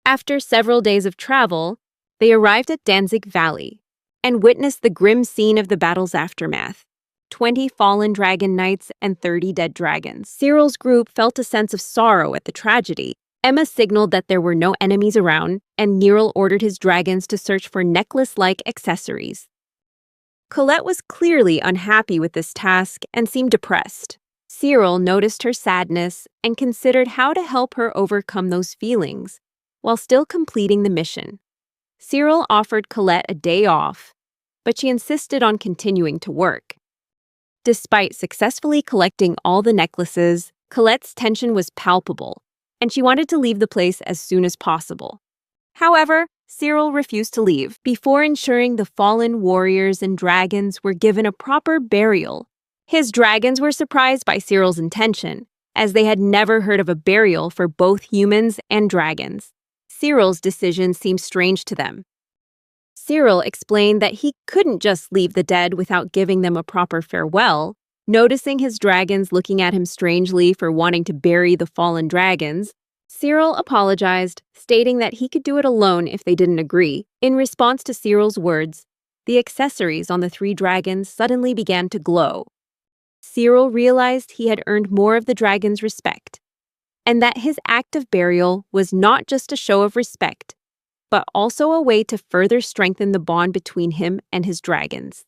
After several days of travel, they arrived at Danzig Valley and witnessed the grim scene of the battle's aftermath: 20 fallen dragon knights and 30 dead dragons. Cyril's group felt a sense of sorrow at the tragedy. Emma signaled that there were no enemies around, and Nero ordered his dragons to search for necklace-like accessories. Colette was clearly unhappy with this task and seemed depressed. Cyril noticed her sadness and considered how to help her overcome those feelings while still completing the mission. Cyril offered Colette a day off, but she insisted on continuing to work. Despite successfully collecting all the necklaces, Colette's tension was palpable, and she wanted to leave the place as soon as possible. However, Cyril refused to leave before ensuring the fallen warriors and dragons were given a proper burial. His dragons were surprised by Cyril's intention, as they had never heard of a burial for both humans and dragons. Cyril's decision seemed strange to them. Cyril explained that he couldn't just leave the dead without giving them a proper farewell. Noticing his dragons looking at him strangely for wanting to bury the fallen dragons, Cyril apologized, stating that he could do it alone if they didn't agree. In response to Cyril's words, the accessories on the 3 dragons suddenly began to glow. Cyril realized he had earned more of the dragons' respect, and that his act of burial was not just a show of respect, but also a way to further strengthen the bond between him and his dragons.